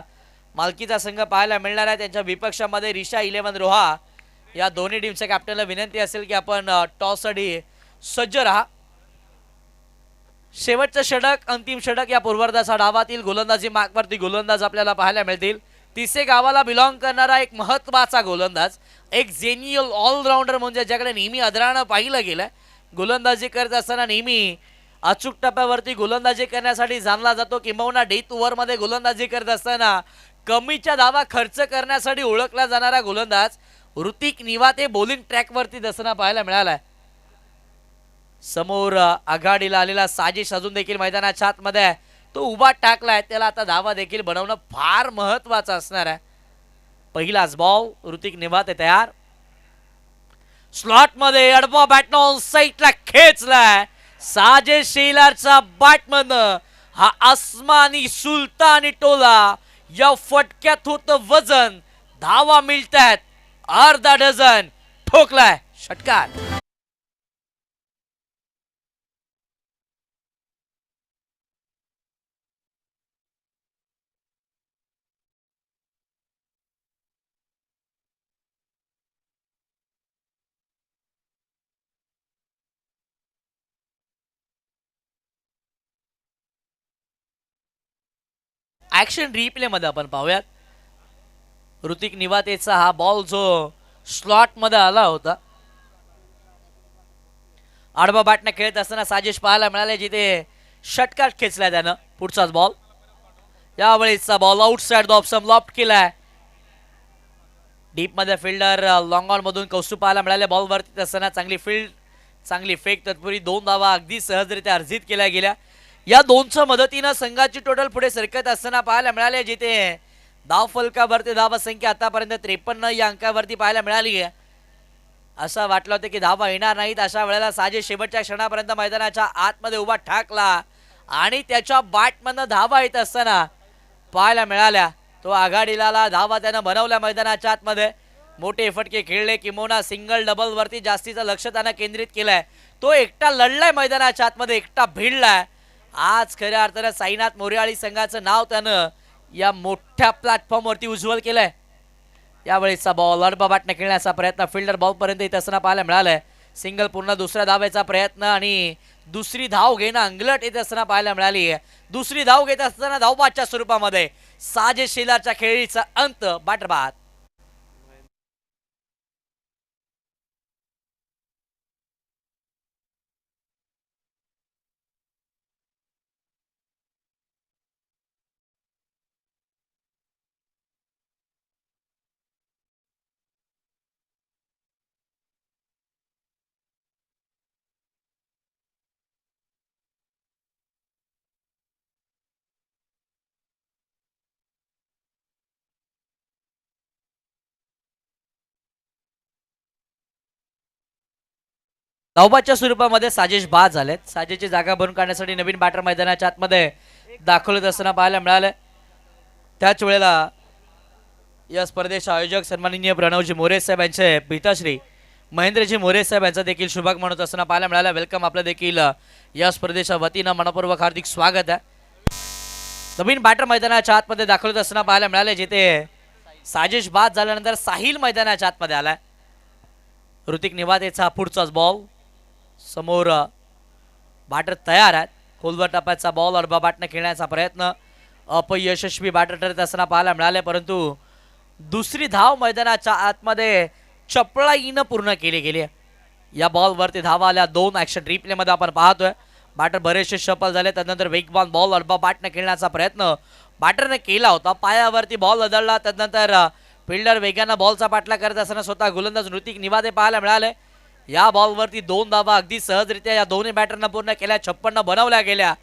मालकीचा संघ पाहायला मिळणार आहे. त्यांच्या विपक्षामध्ये रिशा 11 रोहा. या दोन्ही टीमच्या कॅप्टनला विनंती असेल की आपण टॉस साठी सज्ज राहा. शेवटचं षटक, अंतिम षटक या पूर्वार्धाचा डावातील गोलंदाजी मार्कवरती गोलंदाज आपल्याला पाहायला मिळतील. तिसे गावाला बिलॉंग करणारा एक महत्वाचा गोलंदाज, एक जेन्युअल ऑलराऊंडर म्हणजे ज्याकडे नेहमी आदरानं पाहिलं गेलं. गोलंदाजी करत असताना नेहमी अचूक टप्प्यावरती गोलंदाजी करण्यासाठी जाणला जातो किंवा डेथ ओव्हरमध्ये गोलंदाजी करत असताना कमीच्या धावा खर्च करण्यासाठी ओळखला जाणारा गोलंदाज ऋतिक निवाते बॉलिंग ट्रॅकवरती दसना पाहायला मिळालाय. समोर आघाडीला आलेला साजिश अजून देखील मैदानाच्या आतमध्ये तो उभा टाकलाय. त्याला आता धावा देखील बनवणं फार महत्वाचं असणार आहे. पहिलाच बॉल, ऋतिक निवाते तयार. स्लॉट मध्ये अडवा बॅटनं साईडला खेचलाय. साजिश शेलारचा बॅटमन हा आसमानी सुलतानी टोला. या फटक्यात होतं वजन. धावा मिळतात अर्धा डझन. ठोकलाय षटकार. ऍक्शन रिप्ले मध्ये आपण पाहूयात. ऋतिक निवातेचा हा बॉल जो स्लॉट मध्ये आला होता. आडवा बॅटने खेळत असताना साजिश पाहायला मिळाले जिथे षटकार खेचलाय त्यानं. पुढचाच बॉल, यावेळेसचा ball outside the off loft केलाय. डीप मध्ये फिल्डर लॉंग ऑन मधून कौस्तुभ पाहायला मिळाले. बॉल वरती असताना चांगली फील्ड, चांगली फेक, तत्पूर्वी 2 धावा अगदी सहजरित्या अर्जित केल्या गेल्या. या दोनच्या मदतीनं संघाची टोटल पुढे सरकत असताना पाहायला मिळाले जिथे धावफलकावरती धावा संख्या आतापर्यंत 53 या अंकावरती पाहायला मिळाली आहे. असं वाटलं होतं की धावा येणार नाहीत. अशा वेळेला साजिश शेवटच्या क्षणापर्यंत मैदानाच्या आतमध्ये उभा ठाकला आणि त्याच्या बॅटमधनं धावा येत असताना पाहायला मिळाल्या. तो आघाडीला धावा त्यानं बनवल्या मैदानाच्या आतमध्ये. मोठे फटके खेळले किंवा सिंगल डबल वरती जास्तीचं लक्ष त्यानं केंद्रित केलंय. तो एकटा लढलाय मैदानाच्या आतमध्ये, एकटा भिडलाय. आज खऱ्या अर्थानं साईनाथ मोरयाळी संघाचं नाव त्यानं या मोठ्या प्लॅटफॉर्मवरती उज्ज्वल केलंय. यावेळेसचा बॉल अडबा बॅटने खेळण्याचा प्रयत्न, फिल्डर बॉल पर्यंत येत असताना पाहायला मिळालंय. सिंगल पूर्ण दुसऱ्या धावेचा प्रयत्न आणि दुसरी धाव घेणं अंगलट येत असताना पाहायला मिळाली. दुसरी धाव घेत असताना धावबादच्या स्वरूपामध्ये साजिश शेलारच्या खेळीचा अंत. बॅटर बाद. धावबाच्या स्वरूपामध्ये साजेश बाद झालेत. साजेशची जागा भरून काढण्यासाठी नवीन बॅटर मैदानाच्या आतमध्ये दाखल होत असताना पाहायला मिळालं. त्याच वेळेला या स्पर्धेचे आयोजक सन्माननीय प्रणवजी मोरे साहेब यांचे पिताश्री महेंद्रजी मोरे साहेब यांचा देखील शुभागमन होत असताना पाहायला मिळाला. वेलकम आपलं देखील या स्पर्धेच्या वतीनं मनपूर्वक हार्दिक स्वागत आहे. नवीन बॅटर मैदानाच्या आतमध्ये दाखल होत असताना पाहायला मिळाले, जिथे साजेश बाद झाल्यानंतर साहिल मैदानाच्या आतमध्ये आलाय. ऋतिक निवादेचा पुढचाच बॉल समोर बॅटर तयार आहेत. खोलवर टप्प्याचा बॉल अडबा बॅटने खेळण्याचा प्रयत्न अपयशस्वी बॅटर ठरत असताना पाहायला मिळाले, परंतु दुसरी धाव मैदानाच्या आतमध्ये चपळाईनं पूर्ण केली गेली. या बॉलवरती धावा आल्या. 2 ॲक्शन रिप्लेमध्ये आपण पाहतोय. बॅटर बरेचसे सफल झाले. त्यानंतर वेगवान बॉल अडबा बॅटने खेळण्याचा प्रयत्न बॅटरने केला होता. पायावरती बॉल अदळला. त्यानंतर फिल्डर वेगानं बॉलचा पाठला करत असताना स्वतः गोलंदाज ऋतिक निवादे पाहायला मिळाले. या बॉलवरती 2 धावा अगदी सहजरित्या या दोन्ही बॅटरनं पूर्ण केल्या. 56 बनवल्या गेल्या.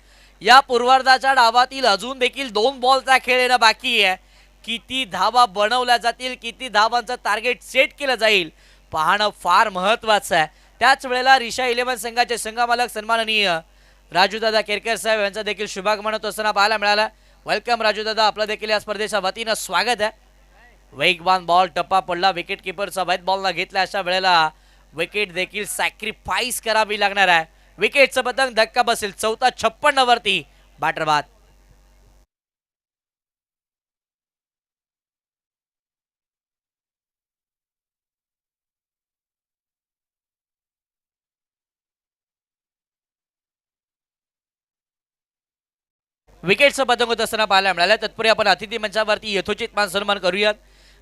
या पूर्वार्धाच्या डावातील अजून देखील 2 बॉलचा खेळ येणं बाकी आहे. किती धावा बनवल्या जातील, किती धावांचं टार्गेट सेट केलं जाईल पाहणं फार महत्त्वाचं आहे. त्याच वेळेला रिषा 11 संघाचे संघमालक सन्माननीय राजूदादा केरकर साहेब यांचा देखील शुभागमन होत असताना पाहायला मिळाला. वेलकम राजूदादा, आपलं देखील या स्पर्धेच्या वतीनं स्वागत आहे. वेगवान बॉल टप्पा पडला. विकेट किपरचा वैध बॉलला घेतला. अशा वेळेला विकेट देखील सॅक्रिफाईस करावी लागणार आहे. विकेटचं पतंग धक्का बसेल. 56 वरती बॅटर बाद. विकेटचं पतंग होत असताना पाहायला मिळालं. तत्पूर्वी आपण अतिथी मंचावरती यथोचित मान सन्मान करूयात.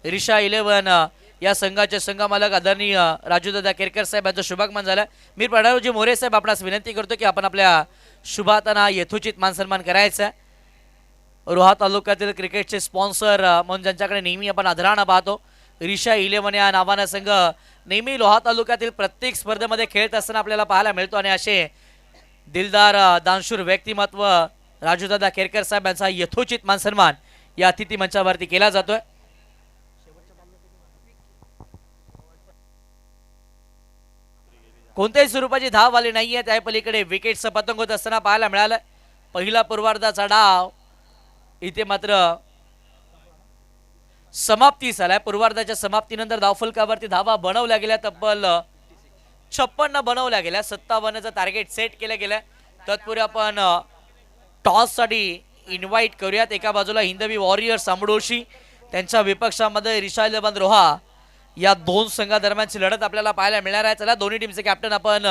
रिषा 11 या संघाचे संघमालक आदरणीय राजूदादा केरकर साहेब यांचं शुभागमन झालं. मी प्रणवजी मोरे साहेब आपणास विनंती करतो की आपण आपल्या शुभाताना यथोचित मान सन्मान करायचा. रोहा तालुक्यातील क्रिकेटचे स्पॉन्सर म्हणून ज्यांच्याकडे नेहमी आपण आदरानं पाहतो, रिषा 11 या नावानं संघ नेहमी लोहा तालुक्यातील प्रत्येक स्पर्धेमध्ये खेळत असताना आपल्याला पाहायला मिळतो. आणि असे दिलदार दानशूर व्यक्तिमत्व राजूदादा केरकर साहेब यांचा यथोचित मान सन्मान या अतिथी मंचावरती केला जातोय. कोणत्याही स्वरूपाची धाव आली नाहीये. त्या पलीकडे विकेटचं पतंग होत असताना पाहायला मिळालं. पहिला पूर्वार्धाचा डाव इथे मात्र समाप्तीस आलाय. पूर्वार्धाच्या समाप्तीनंतर धावफलकावरती धावा बनवल्या गेल्या. तब्बल 56 बनवल्या गेल्या. 57चं टार्गेट सेट केलं गेलं. तत्पूर्वी आपण टॉससाठी इन्व्हाइट करूयात. एका बाजूला हिंदवी वॉरियर्स आंबडोशी, त्यांच्या विपक्षामध्ये रिषा 11 रोहा, या 2 संघादरम्यानची लढत आपल्याला पाहायला मिळणार आहे. चला, दोन्ही टीमचे कॅप्टन आपण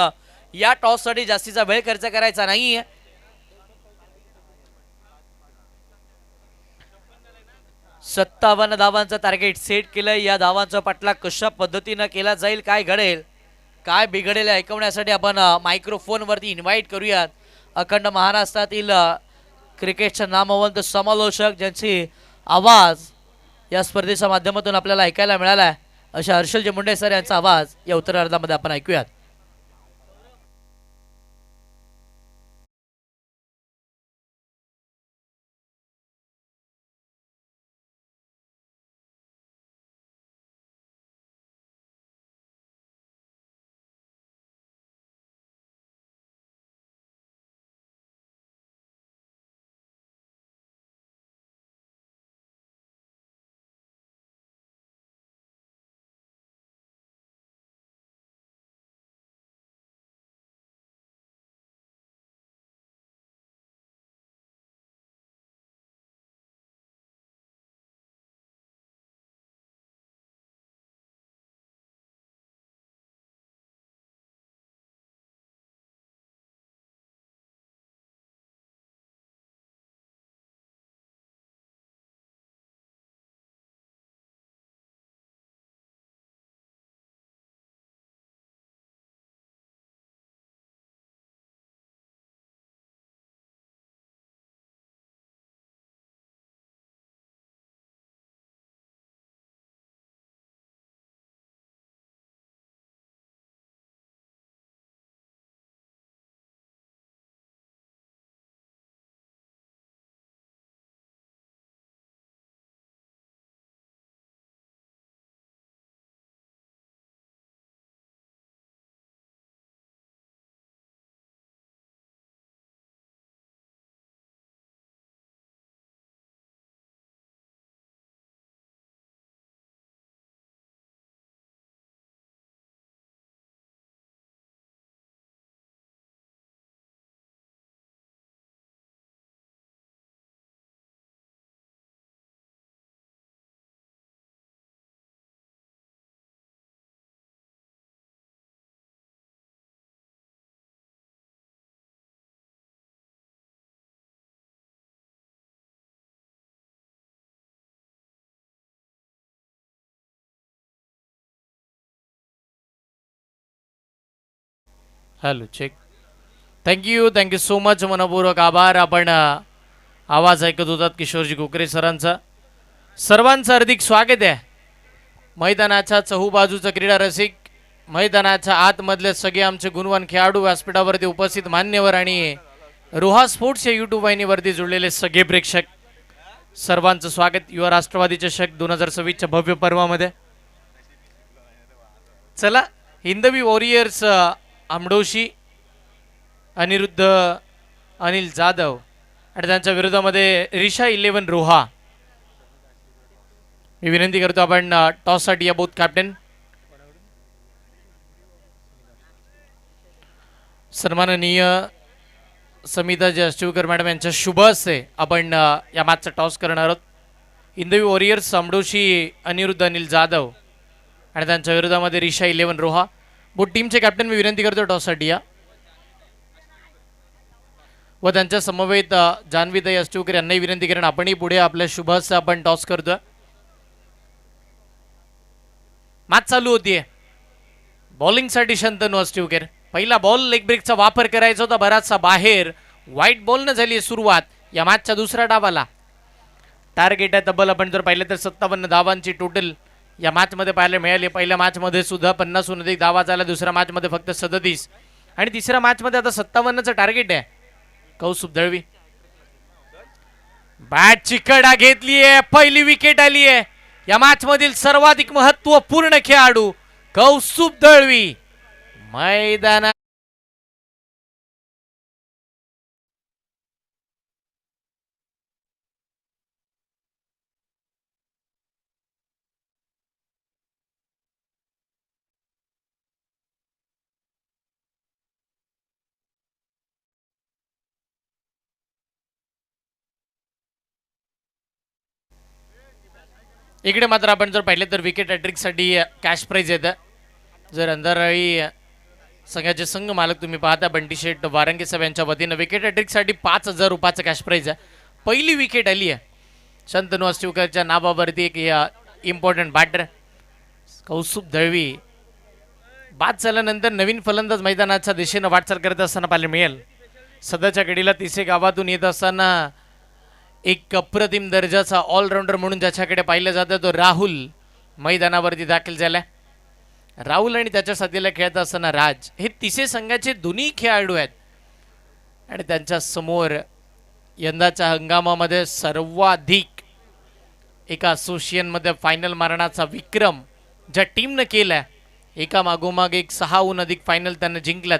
या टॉससाठी जास्तीचा वेळ खर्च करायचा नाहीये. 57 धावांचं टार्गेट सेट केलंय. या धावांचा पटला कशा पद्धतीनं केला जाईल, काय घडेल, काय बिघडेल ऐकवण्यासाठी आपण मायक्रोफोनवरती इन्व्हाइट करूयात अखंड महाराष्ट्रातील क्रिकेटच्या नामवंत समालोचक, ज्यांची आवाज या स्पर्धेच्या माध्यमातून आपल्याला ऐकायला मिळाला आहे, अशा हर्षलजी मुंडे सर यांचा आवाज या उत्तरार्धामध्ये आपण ऐकूयात. Hello check. Thank you so much, मनपूर्वक आभार. आपण आवाज ऐकत होतात किशोरजी कोकरे सरांचा. सर्वांचं हार्दिक स्वागत आहे. मैदानाच्या चहूबाजूचा क्रीडा रसिक, मैदानाच्या आतमधले सगळे आमचे गुणवान खेळाडू, व्यासपीठावरती उपस्थित मान्यवर आणि रोहा स्पोर्ट्स या यूट्यूब वाहिनीवरती जुळलेले सगळे प्रेक्षक, सर्वांचं स्वागत युवा राष्ट्रवादी चषक 2026च्या भव्य पर्वामध्ये. चला, हिंदवी वॉरियर्स आमडोशी अनिरुद्ध अनिल जाधव आणि त्यांच्या विरोधामध्ये रिशा 11 रोहा. मी विनंती करतो आपण टॉससाठी या बोथ कॅप्टन सन्माननीय समिता जयशिवकर मॅडम यांच्या शुभ हस्ते आपण या मॅचचा टॉस करणार आहोत. हिंदवी वॉरियर्स आमडोशी अनिरुद्ध अनिल जाधव आणि त्यांच्या विरोधामध्ये रिशा 11 रोहा. बोथ टीमचे कॅप्टन मी विनंती करतो टॉससाठी या, व त्यांच्या समवेत जान्हवीताई अष्टवकर यांनाही विनंती करेन आपणही पुढे आपल्या शुभ हस्ते आपण टॉस करतोय. मॅच चालू होतीये. बॉलिंगसाठी शंतनू अष्टवकर. पहिला बॉल लेग ब्रेकचा वापर करायचा होता, बराचसा बाहेर. व्हाईट बॉल न झाली सुरुवात या मॅचच्या दुसऱ्या डावाला. टार्गेट आहे तब्बल आपण जर पाहिलं तर 57 धावांची टोटल या मॅचमध्ये पाहायला मिळाली. पहिल्या मॅचमध्ये सुद्धा 50हून अधिक धावा झाला, दुसऱ्या मॅचमध्ये फक्त 37 आणि तिसऱ्या मॅचमध्ये आता 57चं टार्गेट आहे. कौस्तुभ दळवी बॅटची कडा घेतलीये, पहिली विकेट आली आहे. या मॅच मधील सर्वाधिक महत्वपूर्ण खेळाडू कौस्तुभ दळवी मैदानात. इकडे मात्र आपण जर पाहिले तर विकेट हॅट्रिकसाठी कॅश प्राइज येतं. जर अंधाराळी संघाचे संघ मालक तुम्ही पाहता बंटी शेट वारंगे साहेब यांच्या वतीनं विकेट हॅट्रिकसाठी 5000 रुपयाचं कॅश प्राइज आहे. पहिली विकेट आली आहे शंतनू अष्टवकरच्या नावावरती. एक इम्पॉर्टंट बॅटर कौस्तुभ दळवी. बाद झाल्यानंतर नवीन फलंदाज मैदानाच्या दिशेनं वाटचाल करत असताना पाहायला मिळेल. सध्याच्या घडीला तिसे गावातून येत असताना एक अप्रतिम दर्जाचा ऑलराऊंडर म्हणून ज्याच्याकडे पाहिलं जातं तो राहुल मैदानावरती दाखल झालाय. राहुल आणि त्याच्या साथीला खेळत असताना राज हे तिसे संघाचे दोन्ही खेळाडू आहेत आणि त्यांच्या समोर यंदाच्या हंगामामध्ये सर्वाधिक एका असोसिएशनमध्ये फायनल मारण्याचा विक्रम ज्या टीमनं केलाय, एका मागोमाग एक 6हून अधिक फायनल त्यांना जिंकल्यात.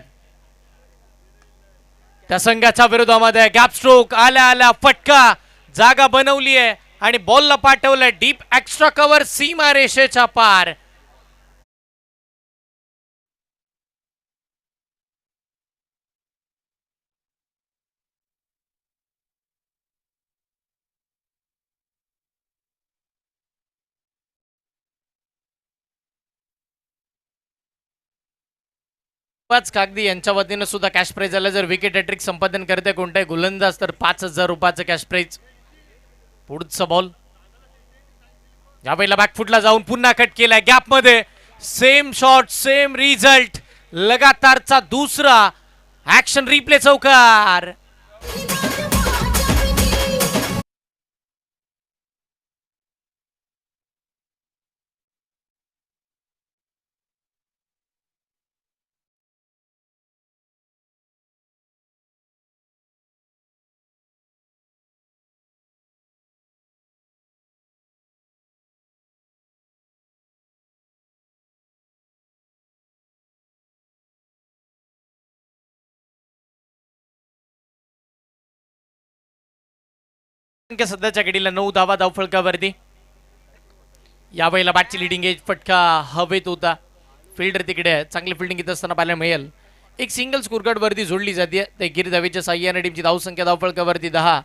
त्या संघाच्या विरोधामध्ये गॅप स्ट्रोक आल्या आल्या फटका, जागा बनवली आहे आणि बॉलला पाठवलंय डीप एक्स्ट्रा कव्हर सीमा रेषेच्या पार. कागदी यांच्या वतीनं सुद्धा कॅश प्राइज आला. जर विकेट हॅट्रिक संपादन करते कोणताही गोलंदाज तर 5000 रुपयाचं कॅश प्राइज. पुढचा बॉल या वेळेला बॅकफुटला जाऊन पुन्हा कट केलाय गॅप मध्ये. सेम शॉट सेम रिझल्ट, लगातारचा दुसरा ऍक्शन रिप्ले चौकार. सध्याच्या घडीला 9 धावा धावफलकावरती. यावेळेला बॅटची लिडिंग एज फटका हवेत होता. फिल्डर तिकडे चांगली फिल्डिंग येत असताना पाहायला मिळेल. एक सिंगल स्कोरकार्ड वरती जोडली जाते. ते गिरधावेच्या साह्याने टीमची धावसंख्या धावफलकावरती 10.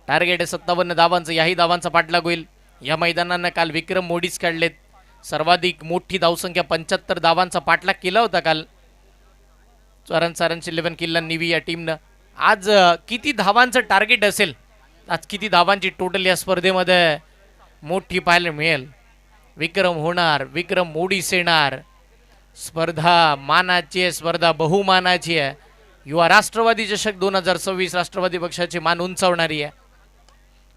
टार्गेट आहे 57 धावांचं. याही धावांचा पाठलाग होईल. या मैदानानं काल विक्रम मोडीच काढलेत. सर्वाधिक मोठी धावसंख्या 75 धावांचा पाठलाग केला होता काल सारांश 11 किल्ला निवी या टीमनं. आज किती धावांचं टार्गेट असेल, आज किती धावांची टोटल या स्पर्धेमध्ये मोठी पाहायला मिळेल. विक्रम होणार, विक्रम मोडीस येणार. स्पर्धा मानाची आहे, स्पर्धा बहुमानाची आहे. युवा राष्ट्रवादी चषक 2026 राष्ट्रवादी पक्षाची मान उंचावणारी आहे.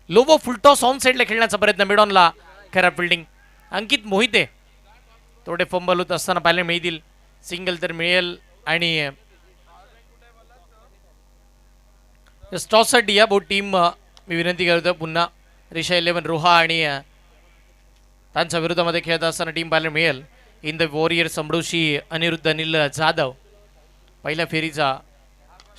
लोबो फुलटॉस ऑन साईडला खेळण्याचा प्रयत्न, मिडॉनला खराब फिल्डिंग. अंकित मोहिते थोडे फंबल होत असताना पाहायला मिळतील. सिंगल तर मिळेल आणि टॉससाठी या बोट टीम मी विनंती करतो पुन्हा. रिशा 11 रोहा आणि त्यांच्या विरोधामध्ये खेळत असताना टीम पाहायला मिळेल. In the warrior Samdoshi Aniruddha Anil Jadhav. पहिल्या फेरीचा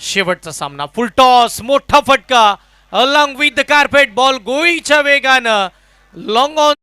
शेवटचा सामना. फुल टॉस, मोठा फटका along with the carpet ball गोळीच्या वेगानं लॉंग ऑन.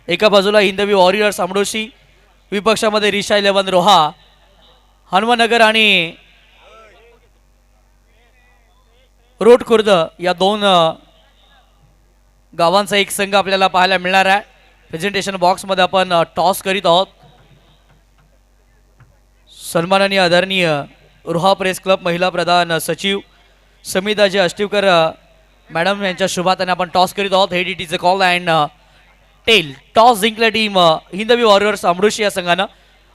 एका बाजूला हिंदवी वॉरियर्स आमडोशी, विपक्षामध्ये रिशा 11 रोहा, हनुमाननगर आणि रोड खुर्द या दोन गावांचा एक संघ आपल्याला पाहायला मिळणार आहे. प्रेझेंटेशन बॉक्समध्ये आपण टॉस करीत आहोत. सन्माननीय आदरणीय रोहा प्रेस क्लब महिला प्रधान सचिव समिताजी अष्टीवकर मॅडम यांच्या शुभाताने आपण टॉस करीत आहोत. Head it is a call and tail. Toss जिंकल्या टीम हिंदवी वॉरियर्स आमडोशी या संघानं.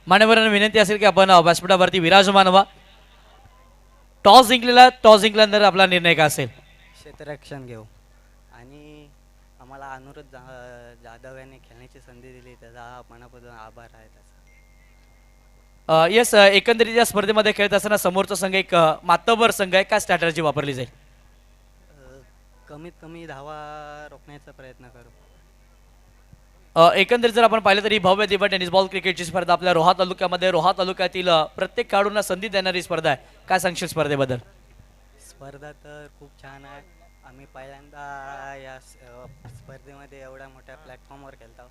मान्यवरांना विनंती असेल की आपण व्यासपीठावरती विराजमान व्हा. टॉस जिंकल्यानंतर आपला निर्णय काय असेल? क्षेत्ररक्षण घेऊ आणि आम्हाला अनुरुद्ध जाधव यांनी खेळण्याची संधी दिली त्याचा मनापासून आभार आहे त्याचा. येस, एकंदरीत या स्पर्धेमध्ये खेळत असताना समोरचा संघ एक मातबर संघ आहे. काय स्ट्रॅटर्जी वापरली जाईल? कमीत कमी धावा रोखण्याचा प्रयत्न करू. एकंदरीत जर आपण पाहिलं तरी भव्य दिव्य टेनिस बॉल क्रिकेटची स्पर्धा आपल्या रोहा तालुक्यामध्ये, रोहा तालुक्यातील प्रत्येक खेळाडूंना संधी देणारी स्पर्धा आहे. काय सांगशील स्पर्धेबद्दल? स्पर्धा तर खूप छान आहे. आम्ही पहिल्यांदा या स्पर्धेमध्ये एवढ्या मोठ्या प्लॅटफॉर्मवर खेळतो.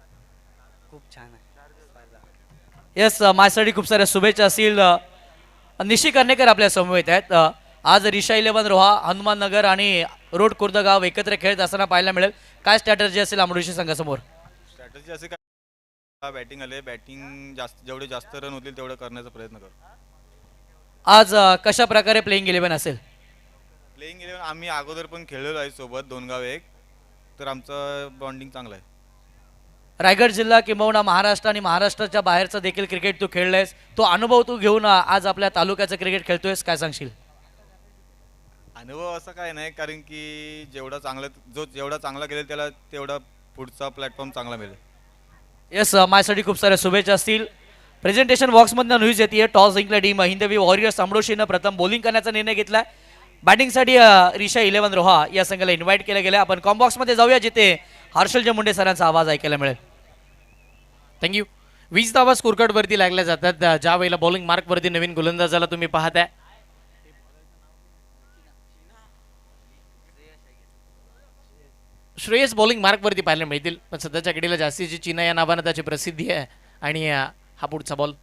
खूप छान आहे स्पर्धा. येस, माझ्यासाठी खूप साऱ्या शुभेच्छा असतील. निशी कर्णेकर आपल्या समवेत आहेत. आज रिशा 11 रोहा, हनुमाननगर आणि रोड खुर्द गाव एकत्र खेळत असताना पाहायला मिळेल. काय स्ट्रॅटर्जी असेल आमडोशी संघासमोर? स्ट्रॅटर्जी असे काय, बॅटिंग आले, बॅटिंग जेवढे जास्त रन होतील तेवढं करण्याचा प्रयत्न करू. आज कशा प्रकारे प्लेइंग 11 असेल? प्लेइंग 11 आम्ही अगोदर पण खेळलेलो आहे सोबत 2 गाव एक, तर आमचं बॉन्डिंग चांगलं आहे. रायगड जिल्हा किंबहुना महाराष्ट्र आणि महाराष्ट्राच्या बाहेरचं देखील क्रिकेट तू खेळलायस. तो अनुभव तू घेऊन आज आपल्या तालुक्याचं क्रिकेट खेळतोयस. काय सांगशील? अनुभव असं काय नाही, कारण की जेवढा चांगला केलेल त्याला तेवढा पुढचा प्लॅटफॉर्म चांगला मिळेल. येस, माझ्यासाठी खूप साऱ्या शुभेच्छा असतील. प्रेझेंटेशन बॉक्समधनं न्यूज येते. टॉस जिंकल्या टीम हिंदवी वॉरियर्स आमडोशीनं प्रथम बॉलिंग करण्याचा निर्णय घेतलाय. बॅटिंगसाठी रिशा 11 रोहा या संघाला इन्व्हाइट केलं गेलं. आपण कॉम्बॉक्समध्ये जाऊया जिथे हर्षलजी मुंडे सरांचा आवाज ऐकायला मिळेल. थँक्यू. 20 धावा स्कोरकार्ड वरती लागल्या जातात ज्या वेळेला बॉलिंग मार्क वरती नवीन गोलंदाजाला तुम्ही पाहताय. श्रेयस बॉलिंग मार्क वरती पाहायला मिळतील, पण सध्याच्या घडीला जास्तीची चीना या नावानं त्याची प्रसिद्धी आहे. आणि हा पुढचा बॉल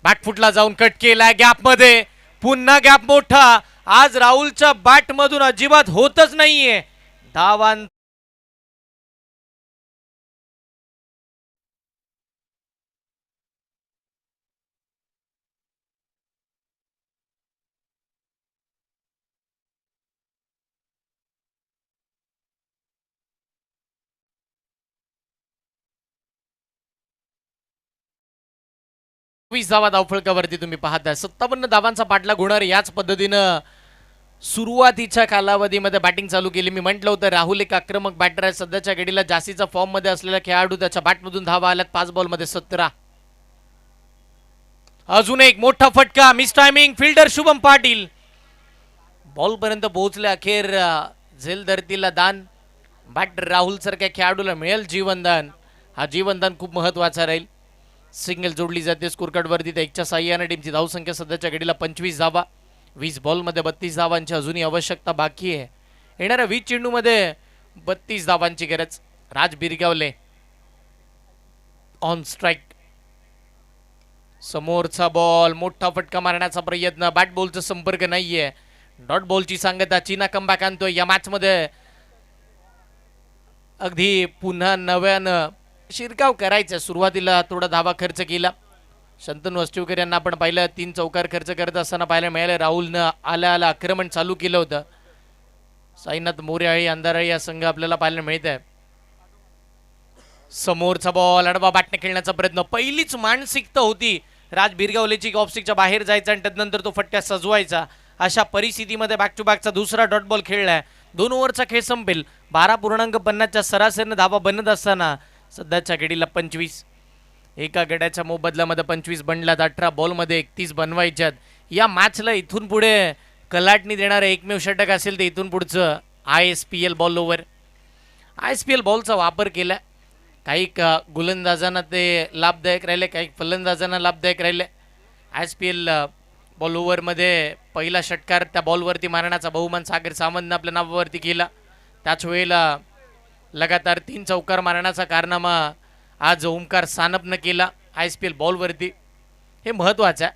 बॅट फुटला जाऊन कट केलाय गॅपमध्ये. पुन्हा गॅप मोठा. आज राहुलच्या बॅट मधून अजिबात होतच नाहीये धावां. वीस धावा धावफलकावरती तुम्ही पाहताय. 57 धावांचा पाठलाग होणार. याच पद्धतीनं सुरुवातीच्या कालावधीमध्ये बॅटिंग चालू केली. मी म्हटलं होतं राहुल एक आक्रमक बॅटर आहे. सध्याच्या घडीला जास्तीचा फॉर्म मध्ये असलेला खेळाडू. त्याच्या बॅटमधून धावा आल्यात 5 बॉलमध्ये 17. अजून एक मोठा फटका, miss timing. Fielder Shubham Patil ball पर्यंत पोहोचले. अखेर झेल धरतीला दान. बॅटर राहुल सारख्या खेळाडूला मिळेल जीवनदान. हा जीवनदान खूप महत्वाचा राहील. सिंगल जोडली जाते स्कोर कार्ड वरती. त्या एकच्या साह्याने टीमची धावसंख्या सध्याच्या घडीला 25 धावा. 20 बॉलमध्ये 32 धावांची अजूनही आवश्यकता बाकी आहे. येणाऱ्या 20 चेंडूमध्ये 32 धावांची गरज. राज बिरगावले ऑन स्ट्राईक. समोरचा बॉल, मोठा फटका मारण्याचा प्रयत्न, बॅट बॉलचा संपर्क नाहीये. डॉट बॉलची सांगता. चीना कमबॅक आणतोय या मॅच मध्ये. अगदी पुन्हा नव्यानं शिरकाव करायचा. सुरुवातीला थोडा धावा खर्च केला. शंतनू अष्टविकर यांना आपण पाहिलं 3 चौकार खर्च करत असताना पाहायला मिळालं. राहुलनं आल्या आक्रमण चालू केलं होतं. साईनाथ मोरे अंधाराळी या संघ आपल्याला पाहायला मिळत आहे. समोरचा बॉल, अडवा बॅटने खेळण्याचा प्रयत्न. पहिलीच मानसिकता होती राज बिरगावलेची ऑफ स्टिकच्या बाहेर जायचा आणि त्यानंतर तो फटका सजवायचा. अशा परिस्थितीमध्ये बॅक टू बॅकचा दुसरा डॉट बॉल खेळलाय. 2 ओव्हरचा खेळ संपेल. 12.50च्या सरासरीने धावा बनत असताना सध्याच्या घडीला 25. एका गड्याच्या मोबदल्यामध्ये 25 बनल्यात. 18 बॉलमध्ये 31 बनवायच्यात. या मॅचला इथून पुढे कलाटणी देणारं एकमेव षटक असेल ते इथून पुढचं ISPL बॉल ओव्हर. ISPL बॉलचा वापर केला. काही गोलंदाजांना ते लाभदायक राहिले, काही फलंदाजांना लाभदायक राहिले. ISPL बॉल ओव्हरमध्ये पहिला षटकार त्या बॉलवरती मारण्याचा बहुमान सागर सावंतनं आपल्या नावावरती केला. त्याच वेळेला लगातार 3 चौकार मारण्याचा कारनामा आज ओमकार सानपनं केला ISPL बॉलवरती. हे महत्त्वाचं आहे.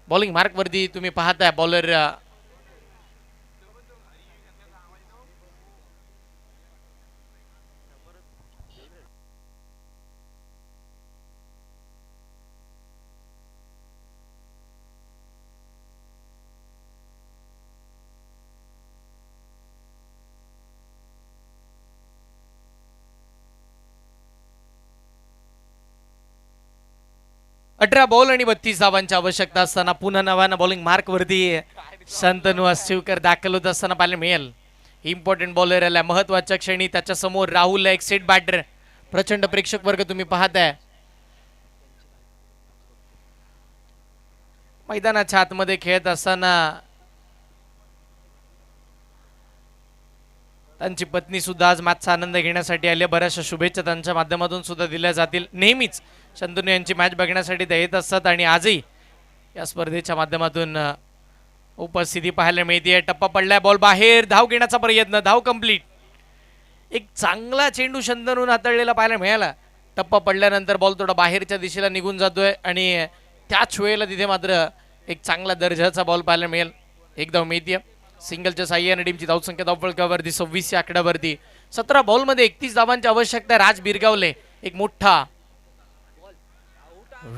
बॉलिंग मार्कवरती तुम्ही पाहताय बॉलर अठरा बॉल आणि 32 धावांची आवश्यकता असताना पुन्हा नव्यानं बॉलिंग मार्कवरती शंतनू अष्टविकर दाखल होत असताना पाहायला मिळेल. इम्पॉर्टंट बॉलर आला महत्वाच्या क्षणी. त्याच्या समोर राहुल एक सेट बॅटर. प्रचंड प्रेक्षक वर्ग तुम्ही पाहताय. मैदानाच्या आतमध्ये खेळत असताना त्यांची पत्नी सुद्धा आज मॅचचा आनंद घेण्यासाठी आले. बऱ्याचशा शुभेच्छा त्यांच्या माध्यमातून सुद्धा दिल्या जातील. नेहमीच शंतनू यांची मॅच बघण्यासाठी ते येत असतात आणि आजही या स्पर्धेच्या माध्यमातून उपस्थिती पाहायला मिळते. टप्पा पडलाय, बॉल बाहेर, धाव घेण्याचा प्रयत्न, धाव कंप्लीट. एक चांगला चेंडू शंतनून हाताळलेला पाहायला मिळाला. टप्पा पडल्यानंतर बॉल थोडा बाहेरच्या दिशेला निघून जातोय आणि त्याच वेळेला तिथे मात्र एक चांगला दर्जाचा बॉल पाहायला मिळेल. एक धाव मिळते. सिंगलच्या साह्याने टीमची धावसंख्या धावफलकावरती 26 या आकड्यावरती. 17 बॉलमध्ये 31 धावांची आवश्यकता. राज बिरगावले एक मोठा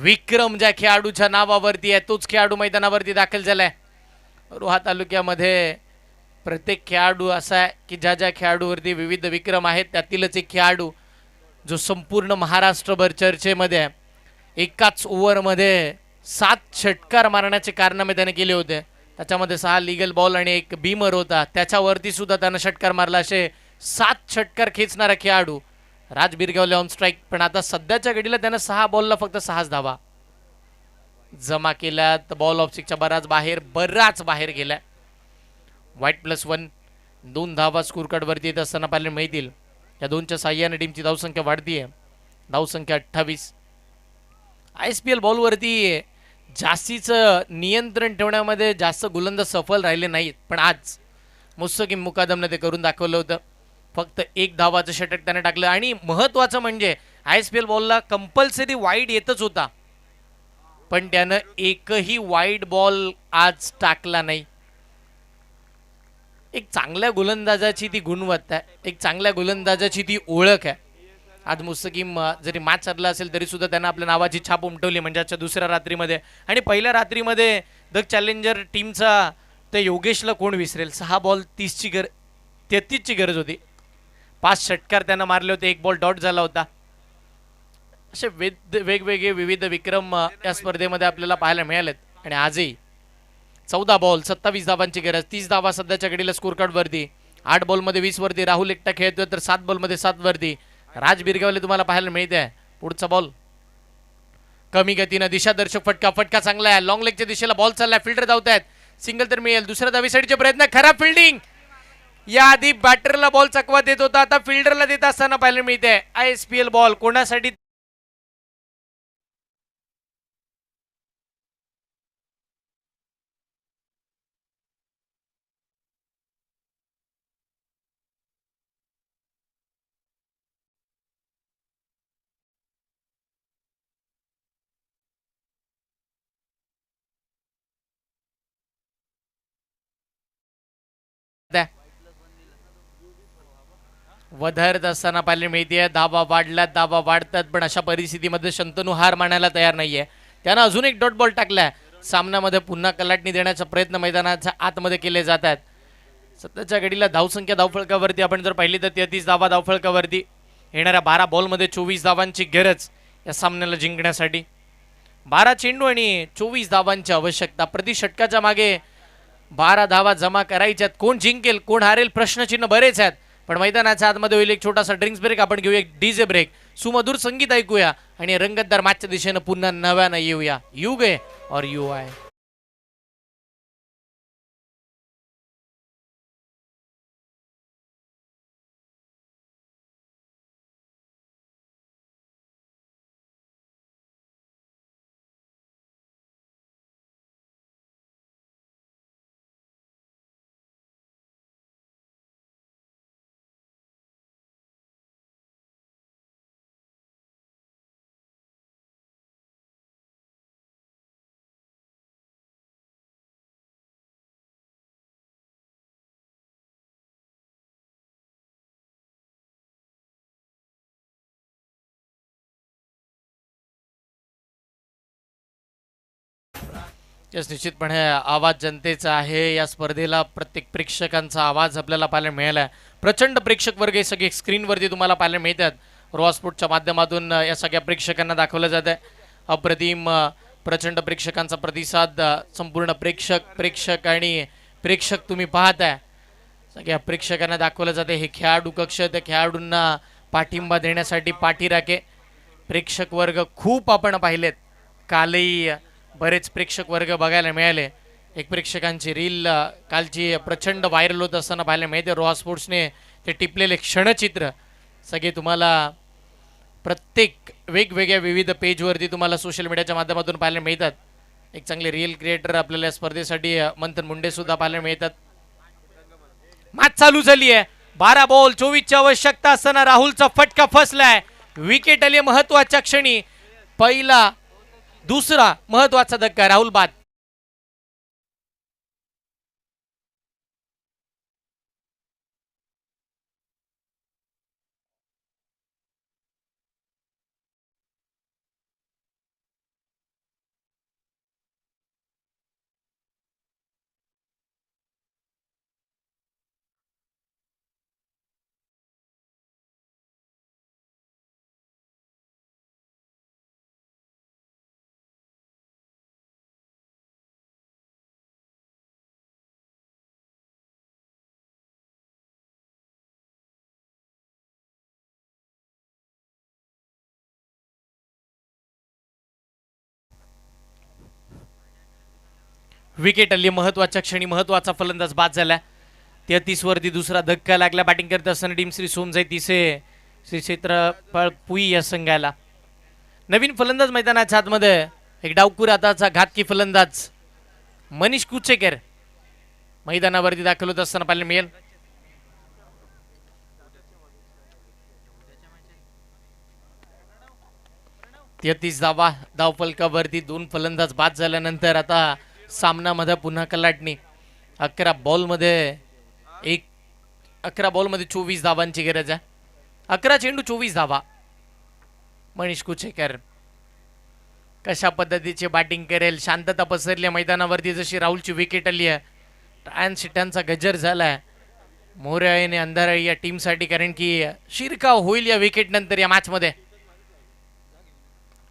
विक्रम ज्या खेळाडूच्या नावावरती आहे तोच खेळाडू मैदानावरती दाखल झालाय. रोहा तालुक्यामध्ये प्रत्येक खेळाडू असा आहे की ज्या ज्या खेळाडूवरती विविध विक्रम आहेत त्यातीलच एक खेळाडू जो संपूर्ण महाराष्ट्रभर चर्चेमध्ये आहे. एकाच ओव्हरमध्ये 7 षटकार मारण्याचे कारनामे त्याने केले होते. त्याच्यामध्ये 6 लिगल बॉल आणि एक बीमर होता. त्याच्यावरती सुद्धा त्यानं षटकार मारला. असे 7 षटकार खेचणारा खेळाडू राज बिरगावले ऑन स्ट्राईक. पण आता सध्याच्या घडीला त्यानं 6 बॉलला फक्त 6 धावा जमा केल्यात. बॉल ऑफ सिक्सच्या बराच बाहेर गेलाय. व्हाईट +1 2 धावा स्कोर कार्ड वरती येत असताना पाहायला मिळतील. या 2च्या साह्याने टीमची धावसंख्या वाढतीये. धावसंख्या 28. ISPL बॉलवरती जास्तीचं नियंत्रण ठेवण्यामध्ये जास्त गोलंदाज सफल राहिले नाहीत. पण आज मुस्तकीम मुकादमने ते करून दाखवलं होतं. फक्त 1 धावाचं षटक त्याने टाकलं आणि महत्त्वाचं म्हणजे ISPL बॉलला कंपल्सरी वाईड येतच होता पण त्यानं एकही वाईड बॉल आज टाकला नाही. एक चांगल्या गोलंदाजाची ती गुणवत्ता आहे. एक चांगल्या गोलंदाजाची ती ओळख आहे. आज मुस्तकीम जरी मॅच हरला असेल तरी सुद्धा त्यांना आपल्या नावाची छाप उमटवली. म्हणजे आजच्या दुसऱ्या रात्रीमध्ये आणि पहिल्या रात्रीमध्ये द चॅलेंजर टीमचा ते योगेशला कोण विसरेल. 6 बॉल 33ची गरज होती. 5 षटकार त्यानं मारले होते. 1 बॉल डॉट झाला होता. असे वेगवेगळे विविध विक्रम या स्पर्धेमध्ये आपल्याला पाहायला मिळालेत. आणि आजही 14 बॉल 27 धावांची गरज. 30 धावा सध्याच्या घडीला स्कोर कार्ड वरती. 8 बॉलमध्ये 20 वरती राहुल एकटा खेळतोय तर 7 बॉलमध्ये 7 वरती राज बिरगावले तुम्हाला पाहायला मिळते आहे. पुढचा बॉल कमी गतीनं दिशादर्शक फटका चांगला आहे. लॉंग लेगच्या दिशेला बॉल चाललाय. फिल्डर धावतायत. सिंगल तर मिळेल. दुसऱ्या धावीसाठीचे प्रयत्न. खराब फिल्डिंग. याआधी बॅटरला बॉल चकवा देत होता आता फिल्डरला देत असताना पाहायला मिळते. ISPL बॉल कोणासाठी वधारत असताना पाहायला मिळते. दाबा वाढल्यात, दाबा वाढतात, पण अशा परिस्थितीमध्ये शंतनू हार मानायला तयार नाहीये. त्यानं अजून एक डॉट बॉल टाकलाय. सामन्यामध्ये पुन्हा कलाटणी देण्याचा प्रयत्न मैदानाच्या आतमध्ये केले जात आहेत. सध्याच्या घडीला धावसंख्या धावफलकावरती आपण जर पाहिली तर 33 धावा धावफलकावरती. येणाऱ्या 12 बॉलमध्ये 24 धावांची गरज या सामन्याला जिंकण्यासाठी. 12 चेंडू आणि 24 धावांची आवश्यकता. प्रति षटकाच्या मागे 12 धावा जमा करायच्यात. कोण जिंकेल कोण हारेल प्रश्नचिन्ह बरेच आहेत. पण मैदानाच्या आतमध्ये होईल एक छोटासा ड्रिंक्स ब्रेक. आपण घेऊया एक डीजे ब्रेक. सुमधुर संगीत ऐकूया आणि रंगतदार मॅचच्या दिशेनं पुन्हा नव्यानं येऊया. यू गे और यू आय. यस, निश्चितपणे आवाज जनतेचा आहे. या स्पर्धेला प्रत्येक प्रेक्षकांचा आवाज आपल्याला पाहायला मिळाला. प्रचंड प्रेक्षक वर्ग हे सगळे स्क्रीनवरती तुम्हाला पाहायला मिळतात. रॉ स्पोर्टच्या माध्यमातून या सगळ्या प्रेक्षकांना दाखवलं जात आहे. अप्रतिम प्रचंड प्रेक्षकांचा प्रतिसाद. संपूर्ण प्रेक्षक आणि प्रेक्षक तुम्ही पाहताय. सगळ्या प्रेक्षकांना दाखवलं जाते. हे खेळाडू कक्ष, त्या खेळाडूंना पाठिंबा देण्यासाठी पाठीराखे प्रेक्षक वर्ग खूप आपण पाहिलेत. कालही बरेच प्रेक्षक वर्ग बघायला मिळाले. एक प्रेक्षकांची रील कालची प्रचंड व्हायरल होत असताना पाहायला मिळते. रॉ स्पोर्ट्सने ते टिपलेले क्षणचित्र सगळे तुम्हाला प्रत्येक वेगवेगळ्या विविध पेजवरती तुम्हाला सोशल मीडियाच्या माध्यमातून पाहायला मिळतात. एक चांगले रील क्रिएटर आपल्याला या स्पर्धेसाठी मंथन मुंडे सुद्धा पाहायला मिळतात. मॅच चालू झाली आहे. 12 बॉल 24ची आवश्यकता असताना राहुलचा फटका फसलाय. विकेट आली महत्वाच्या क्षणी. पहिला दुसरा महत्वाचा धक्का. राहुल बाद. विकेट आली महत्वाच्या क्षणी. महत्वाचा फलंदाज बाद झाला. 33 वरती दुसरा धक्का लागला. बॅटिंग करत असताना टीम श्री सोमजाई तिसे श्री क्षेत्रफळ पुई या संघाला. नवीन फलंदाज मैदानाच्या आतमध्ये एक डावखुर हाताचा घातकी फलंदाज मनीष कुचेकर मैदानावरती दाखल होत असताना पाहायला मिळेल. तेहतीस धावा धावफलकावरती 2 फलंदाज बाद झाल्यानंतर आता सामनामध्ये पुन्हा कलाटणी. 11 बॉलमध्ये 24 धावांची गरज आहे. 11 चेंडू 24 धावा. मनीष कुचेकर कशा पद्धतीचे बॅटिंग करेल. शांतता पसरली मैदानावरती. जशी राहुलची विकेट आली आहे. ट्रायन सिटांचा गजर झालाय मोरयाने अंधारा या टीमसाठी. कारण की शिरकाव होईल या विकेट नंतर या मॅचमध्ये.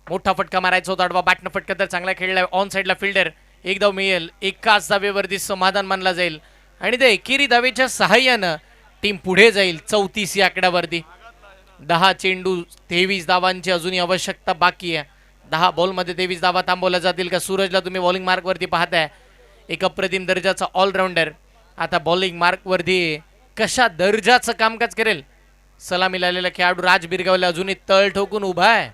मोठा फटका मारायचा होता. आडवा बॅटनं फटका तर चांगला खेळलाय. ऑन साईडला फिल्डर. एक धाव मिळेल. एकाच धावेवरती समाधान मानला जाईल आणि ते एकेरी धावेच्या सहाय्यानं टीम पुढे जाईल 34 या आकड्यावरती. 10 चेंडू 23 धावांची अजूनही आवश्यकता बाकी आहे. 10 बॉलमध्ये 23 धावा थांबवल्या जातील का? सूरजला तुम्ही बॉलिंग मार्कवरती पाहताय. एक अप्रतिम दर्जाचा ऑलराऊंडर आता बॉलिंग मार्कवरती कशा दर्जाचं कामकाज करेल. सलामी लावलेला खेळाडू राज बिरगावला अजूनही तळ ठोकून उभा आहे.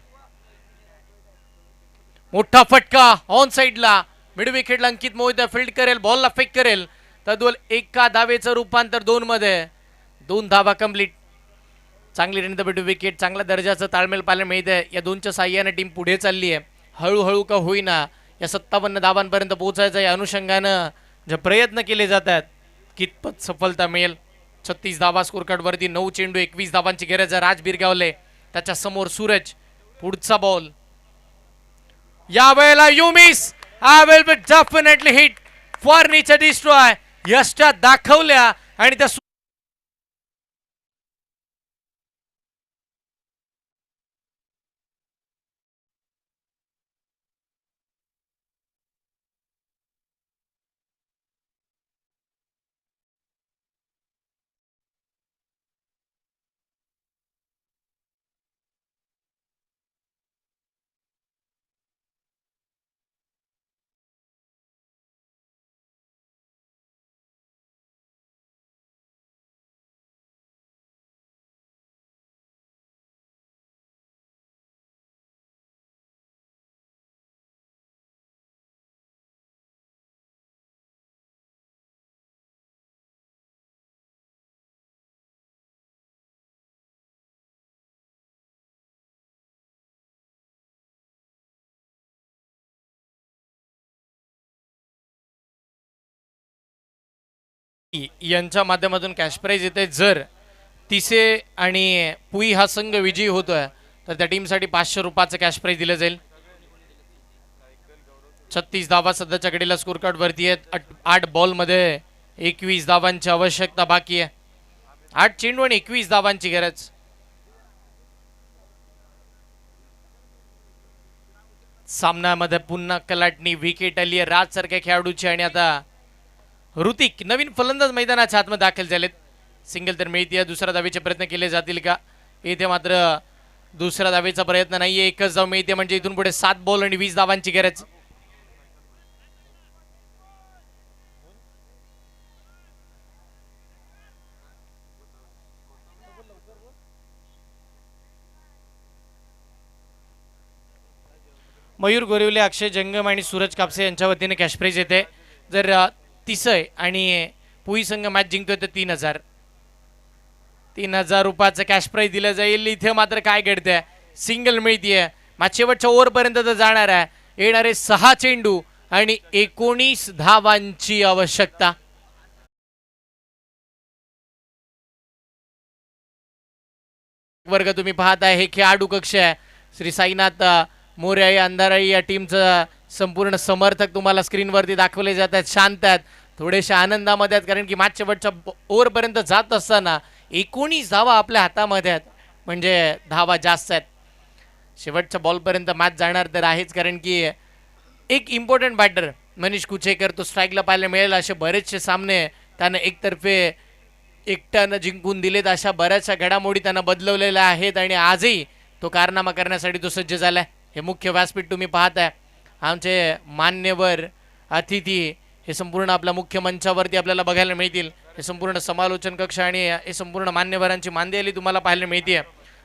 मोठा फटका ऑन साईडला. मिड विकेटला अंकित मोहिते फील्ड करेल. बॉलला फेक करेल. तर एका धावेचं रूपांतर 2 मध्ये. 2 धावा कंप्लीट. चांगली रेन द मिड विकेट. चांगल्या दर्जाचं ताळमेळ पाहायला मिळतंय. या 2च्या साह्याने टीम पुढे चालली आहे. हळूहळू का होईना या 57 धावांपर्यंत पोहोचायचं या अनुषंगानं जे प्रयत्न केले जातात कितपत सफलता मिळेल. 36 धावा स्कोर कार्ड वरती, 9 चेंडू 21 धावांची गरज आहे. राज बिरगावले, त्याच्या समोर सूरज. पुढचा बॉल यावेळेला you miss. I will be definitely hit for nature destroy. यष्टा दाखवल्या आणि त्या यांच्या माध्यमातून कॅश प्राइज येते. जर तिसे आणि पुई हा संघ विजयी होतोय तर त्या टीमसाठी 500 रुपयाचं कॅश प्राइज दिलं जाईल. 36 धावा सध्याच्या घडीला स्कोर कार्ड वरती आहेत. 8 बॉल मध्ये 21 धावांची आवश्यकता बाकी आहे. 8 चेंडू आणि 21 धावांची गरज. सामन्यामध्ये पुन्हा कलाटणी विकेट आली आहे राज सारख्या खेळाडूची आणि आता ऋतिक नवीन फलंदाज मैदानाच्या आतमध्ये दाखल झालेत. सिंगल तर मिळते. दुसऱ्या धावेचे प्रयत्न केले जातील का? इथे मात्र दुसऱ्या धावेचा प्रयत्न नाहीये. एकच धाव मिळते म्हणजे इथून पुढे 7 बॉल आणि 20 धावांची गरज. मयूर गोरिवले, अक्षय जंगम आणि सूरज कापसे यांच्या वतीने कॅश प्राइज येते. जर तिसय आणि पुई संघ मॅच जिंकतोय तर 3,000 रुपयाचं कॅश प्राइज दिलं जाईल. इथे मात्र काय घडतंय? सिंगल मिळतीये. मॅच शेवटच्या ओव्हर पर्यंत तर जाणार आहे. येणारे 6 चेंडू आणि 19 धावांची आवश्यकता. वर्ग तुम्ही पाहताय हे खेळाडू कक्ष आहे. श्री साईनाथ मोरे अंधाराई या टीमचं संपूर्ण समर्थक तुम्हाला स्क्रीनवरती दाखवले जात आहेत. शांत आहेत, थोडेसे आनंदामध्ये आहेत, कारण की मॅच शेवटच्या ओव्हरपर्यंत जात असताना 19 धावा आपल्या हातामध्ये आहेत, म्हणजे धावा जास्त आहेत. शेवटच्या बॉलपर्यंत मॅच जाणार तर आहेच, कारण की एक इम्पॉर्टंट बॅटर मनीष कुचेकर तो स्ट्राईकला पाहायला मिळेल. असे बरेचसे सामने त्यानं एकतर्फे एकट्यानं जिंकून दिलेत. अशा बऱ्याचशा घडामोडी त्यानं बदलवलेल्या आहेत आणि आजही तो कारनामा करण्यासाठी तो सज्ज झालाय. हे मुख्य व्यासपीठ तुम्ही पाहताय. आमचे मान्यवर अतिथी हे संपूर्ण आपल्या मुख्य मंचावरती आपल्याला बघायला मिळतील. हे संपूर्ण समालोचन कक्ष आणि हे संपूर्ण मान्यवरांची मांदियाली तुम्हाला पाहायला मिळते.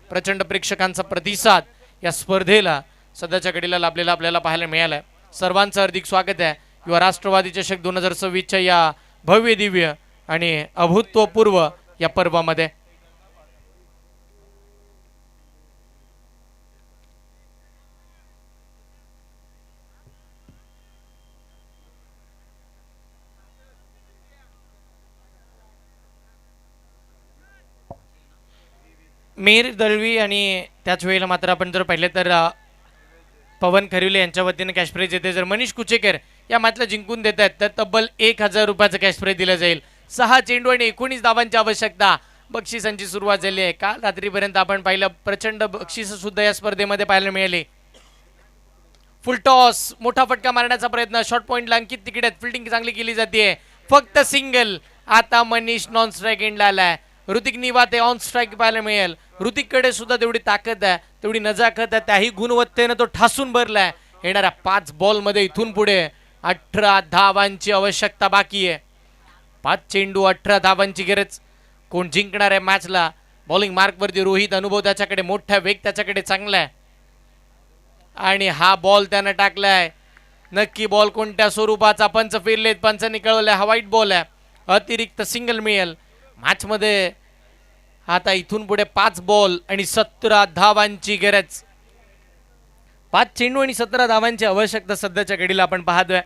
प्रचंड प्रेक्षकांचा प्रतिसाद या स्पर्धेला सध्याच्या घडीला लाभलेला आपल्याला पाहायला मिळाला आहे. सर्वांचं हार्दिक स्वागत आहे युवा राष्ट्रवादी चषक 2026च्या या भव्य दिव्य आणि अभूतपूर्व या पर्वामध्ये. मेहर दळवी आणि त्याच वेळेला मात्र आपण जर पाहिलं तर पवन खरिवले यांच्या वतीने कॅश प्राइज येते. जर मनीष कुचेकर या मॅचला जिंकून देत आहेत तर तब्बल 1000 रुपयाचं कॅश प्राइज दिलं जाईल. 6 चेंडू आणि 19 धावांची आवश्यकता. बक्षिसांची सुरुवात झाली आहे. काल रात्रीपर्यंत आपण पाहिलं प्रचंड बक्षीस सुद्धा या स्पर्धेमध्ये पाहायला मिळाली. फुल टॉस, मोठा फटका मारण्याचा प्रयत्न, शॉर्ट पॉइंटला अंकित तिकडे फिल्डिंग चांगली केली जाते. फक्त सिंगल. आता मनीष नॉन स्ट्राईक एंडला आलाय. ऋतिक निवाते ऑन स्ट्राईक पाहायला मिळेल. ऋतिककडे सुद्धा तेवढी ताकद आहे, तेवढी नजाकत आहे, त्याही गुणवत्तेनं तो ठासून भरलाय. येणाऱ्या 5 बॉलमध्ये इथून पुढे 18 धावांची आवश्यकता बाकी आहे. 5 चेंडू 18 धावांची गरज. कोण जिंकणार आहे मॅचला? बॉलिंग मार्कवरती रोहित. अनुभव त्याच्याकडे मोठा, वेग त्याच्याकडे चांगला आहे आणि हा बॉल त्यानं टाकलाय. नक्की बॉल कोणत्या स्वरूपाचा? पंच फिरलेत, पंचांनी कळवलंय हा वाईट बॉल आहे. अतिरिक्त सिंगल मिळेल मॅचमध्ये. आता इथून पुढे 5 बॉल आणि 17 धावांची गरज. 5 चेंडू आणि 17 धावांची आवश्यकता सध्याच्या घडीला आपण पाहतोय.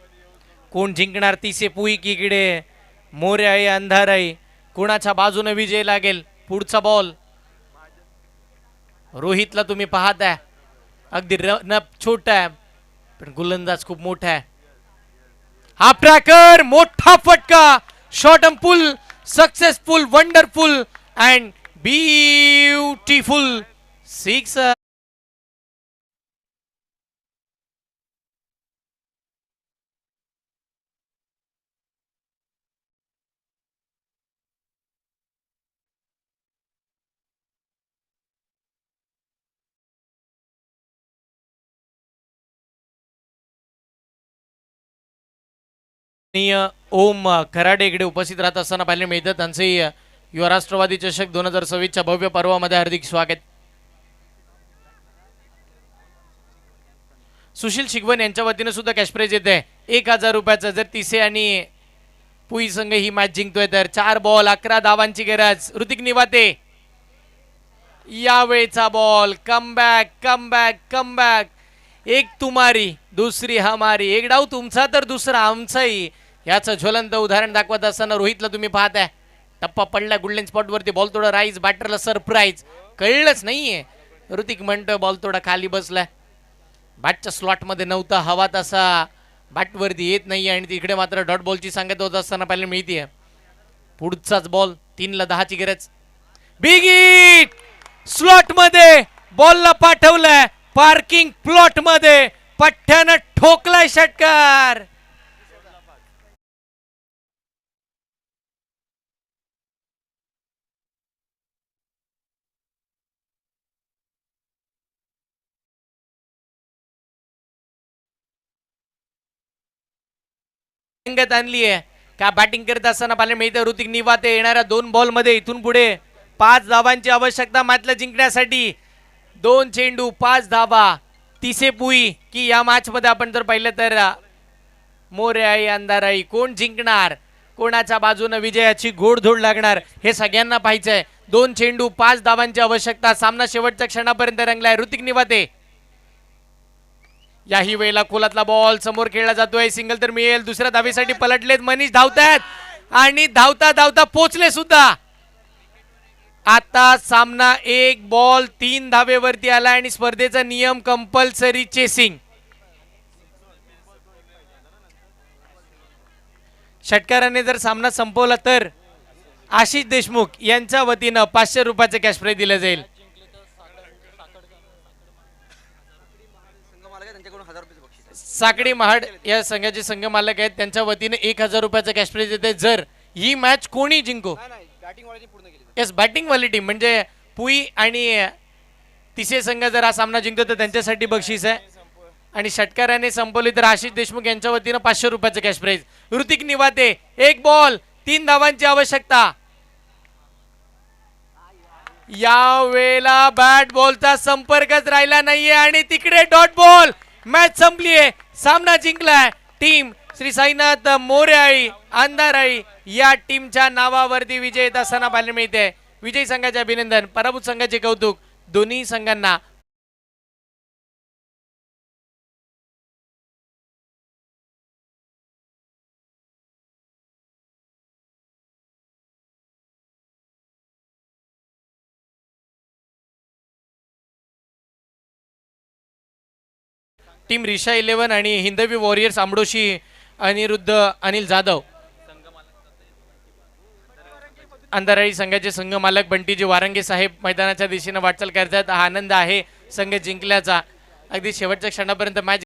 कोण जिंकणार? तिसे पुई किकडे, मोरे आहे अंधाराई. कोणाच्या बाजूने विजय लागेल. पुढचा बॉल रोहितला तुम्ही पाहताय, अगदी रन छोटा आहे पण गोलंदाज खूप मोठा आहे. हा ट्रॅकर मोठा फटका, short and pull, successful, wonderful and beautiful six. Om Kharade इकडे उपस्थित राहत असताना पाहिले मिळतं. त्यांचे युवा राष्ट्रवादी चषक 2026च्या भव्य पर्वामध्ये हार्दिक स्वागत. सुशील शिगवण यांच्या वतीने सुद्धा कॅश प्राइज येते 1000 रुपयाचं. जर तिसे आणि पुई संघ ही मॅच जिंकतोय तर 4 बॉल 11 धावांची गरज. ऋतिक निवाते यावेळेचा बॉल, कमबॅक कमबॅक कमबॅक. एक तुम्हारी दुसरी हमारी, एक डाव तुमचा तर दुसरा आमचाही, याचं ज्वलंत उदाहरण दाखवत असताना रोहितला तुम्ही पाहताय. टप्पा पडला गोल्डन स्पॉट वरती, बॉल थोडा राईज, बॅटरला सरप्राईज, कळलंच नाहीये. ऋतिक म्हणतो बॉल थोडा खाली बसलाय, बॅटच्या स्लॉट मध्ये नव्हता, हवा तसा बॅट वरती येत नाहीये आणि तिकडे मात्र डॉट बॉलची सांगत होत असताना पाहायला मिळतीये. पुढचाच बॉल, 3ला 10ची गरज. बिग हिट, स्लॉट मध्ये बॉलला पाठवलाय, पार्किंग प्लॉट मध्ये पठ्ठ्यानं ठोकलाय षटकार. रंगत आणली आहे का बॅटिंग करत असताना पाहायला मिळतं. ऋतिक निवाते येणाऱ्या 2 बॉल मध्ये इथून पुढे 5 धावांची आवश्यकता मॅचला जिंकण्यासाठी. 2 चेंडू 5 धावा. तिसे पुई की या मॅच मध्ये आपण जर पाहिलं तर मोरयाई अंधाराई कोण जिंकणार, कोणाच्या बाजूने विजयाची घोडधोड लागणार हे सगळ्यांना पाहायचंय. 2 चेंडू 5 धावांची आवश्यकता. सामना शेवटच्या क्षणापर्यंत रंगलाय. ऋतिक निवाते याही वेळेला खोलातला बॉल समोर खेळला जातोय, सिंगल तर मिळेल. दुसऱ्या धावेसाठी पलटलेत मनीष, धावतायत आणि धावता धावता पोचले सुद्धा. आता सामना 1 बॉल 3 धावेवरती आला आणि स्पर्धेचा नियम कंपल्सरी चेसिंग. षटकाराने जर सामना संपवला तर आशिष देशमुख यांच्या वतीनं 500 रुपयाचे कॅश प्राइज दिले जाईल. साकडी महाड या संघाचे संघ मालक आहेत, त्यांच्या वतीने 1000 रुपयाचा कॅश प्राइज येते जर ही मॅच कोणी जिंको. येस, बॅटिंग वाली टीम म्हणजे पुई आणि तिसे संघ जर हा सामना जिंकतो तर त्यांच्यासाठी बक्षीस आहे. आणि षटकाराने संपवली तर आशिष देशमुख यांच्या वतीने 500 रुपयाचं कॅश प्राइज. ऋतिक निवाते 1 बॉल 3 धावांची आवश्यकता. या वेळेला बॅट बॉलचा संपर्कच राहिला नाहीये आणि तिकडे डॉट बॉल. मॅच संपलीये, सामना जिंकलाय टीम श्री साईनाथ मोरयाई अंधाराई या टीमच्या नावावरती विजय येत असताना पाहायला मिळते. विजयी संघाचे अभिनंदन, पराभूत संघाचे कौतुक. दोन्ही संघांना टीम रिषा 11 आणि हिंदवी वॉरियर्स आंबडोशी अनिरुद्ध अनिल जाधव. अंधाराई संघाचे संघ मालक बंटीजी वारंगे साहेब मैदानाच्या दिशेने वाटचाल करतात. हा आनंद आहे संघ जिंकल्याचा. अगदी शेवटच्या क्षणापर्यंत मॅच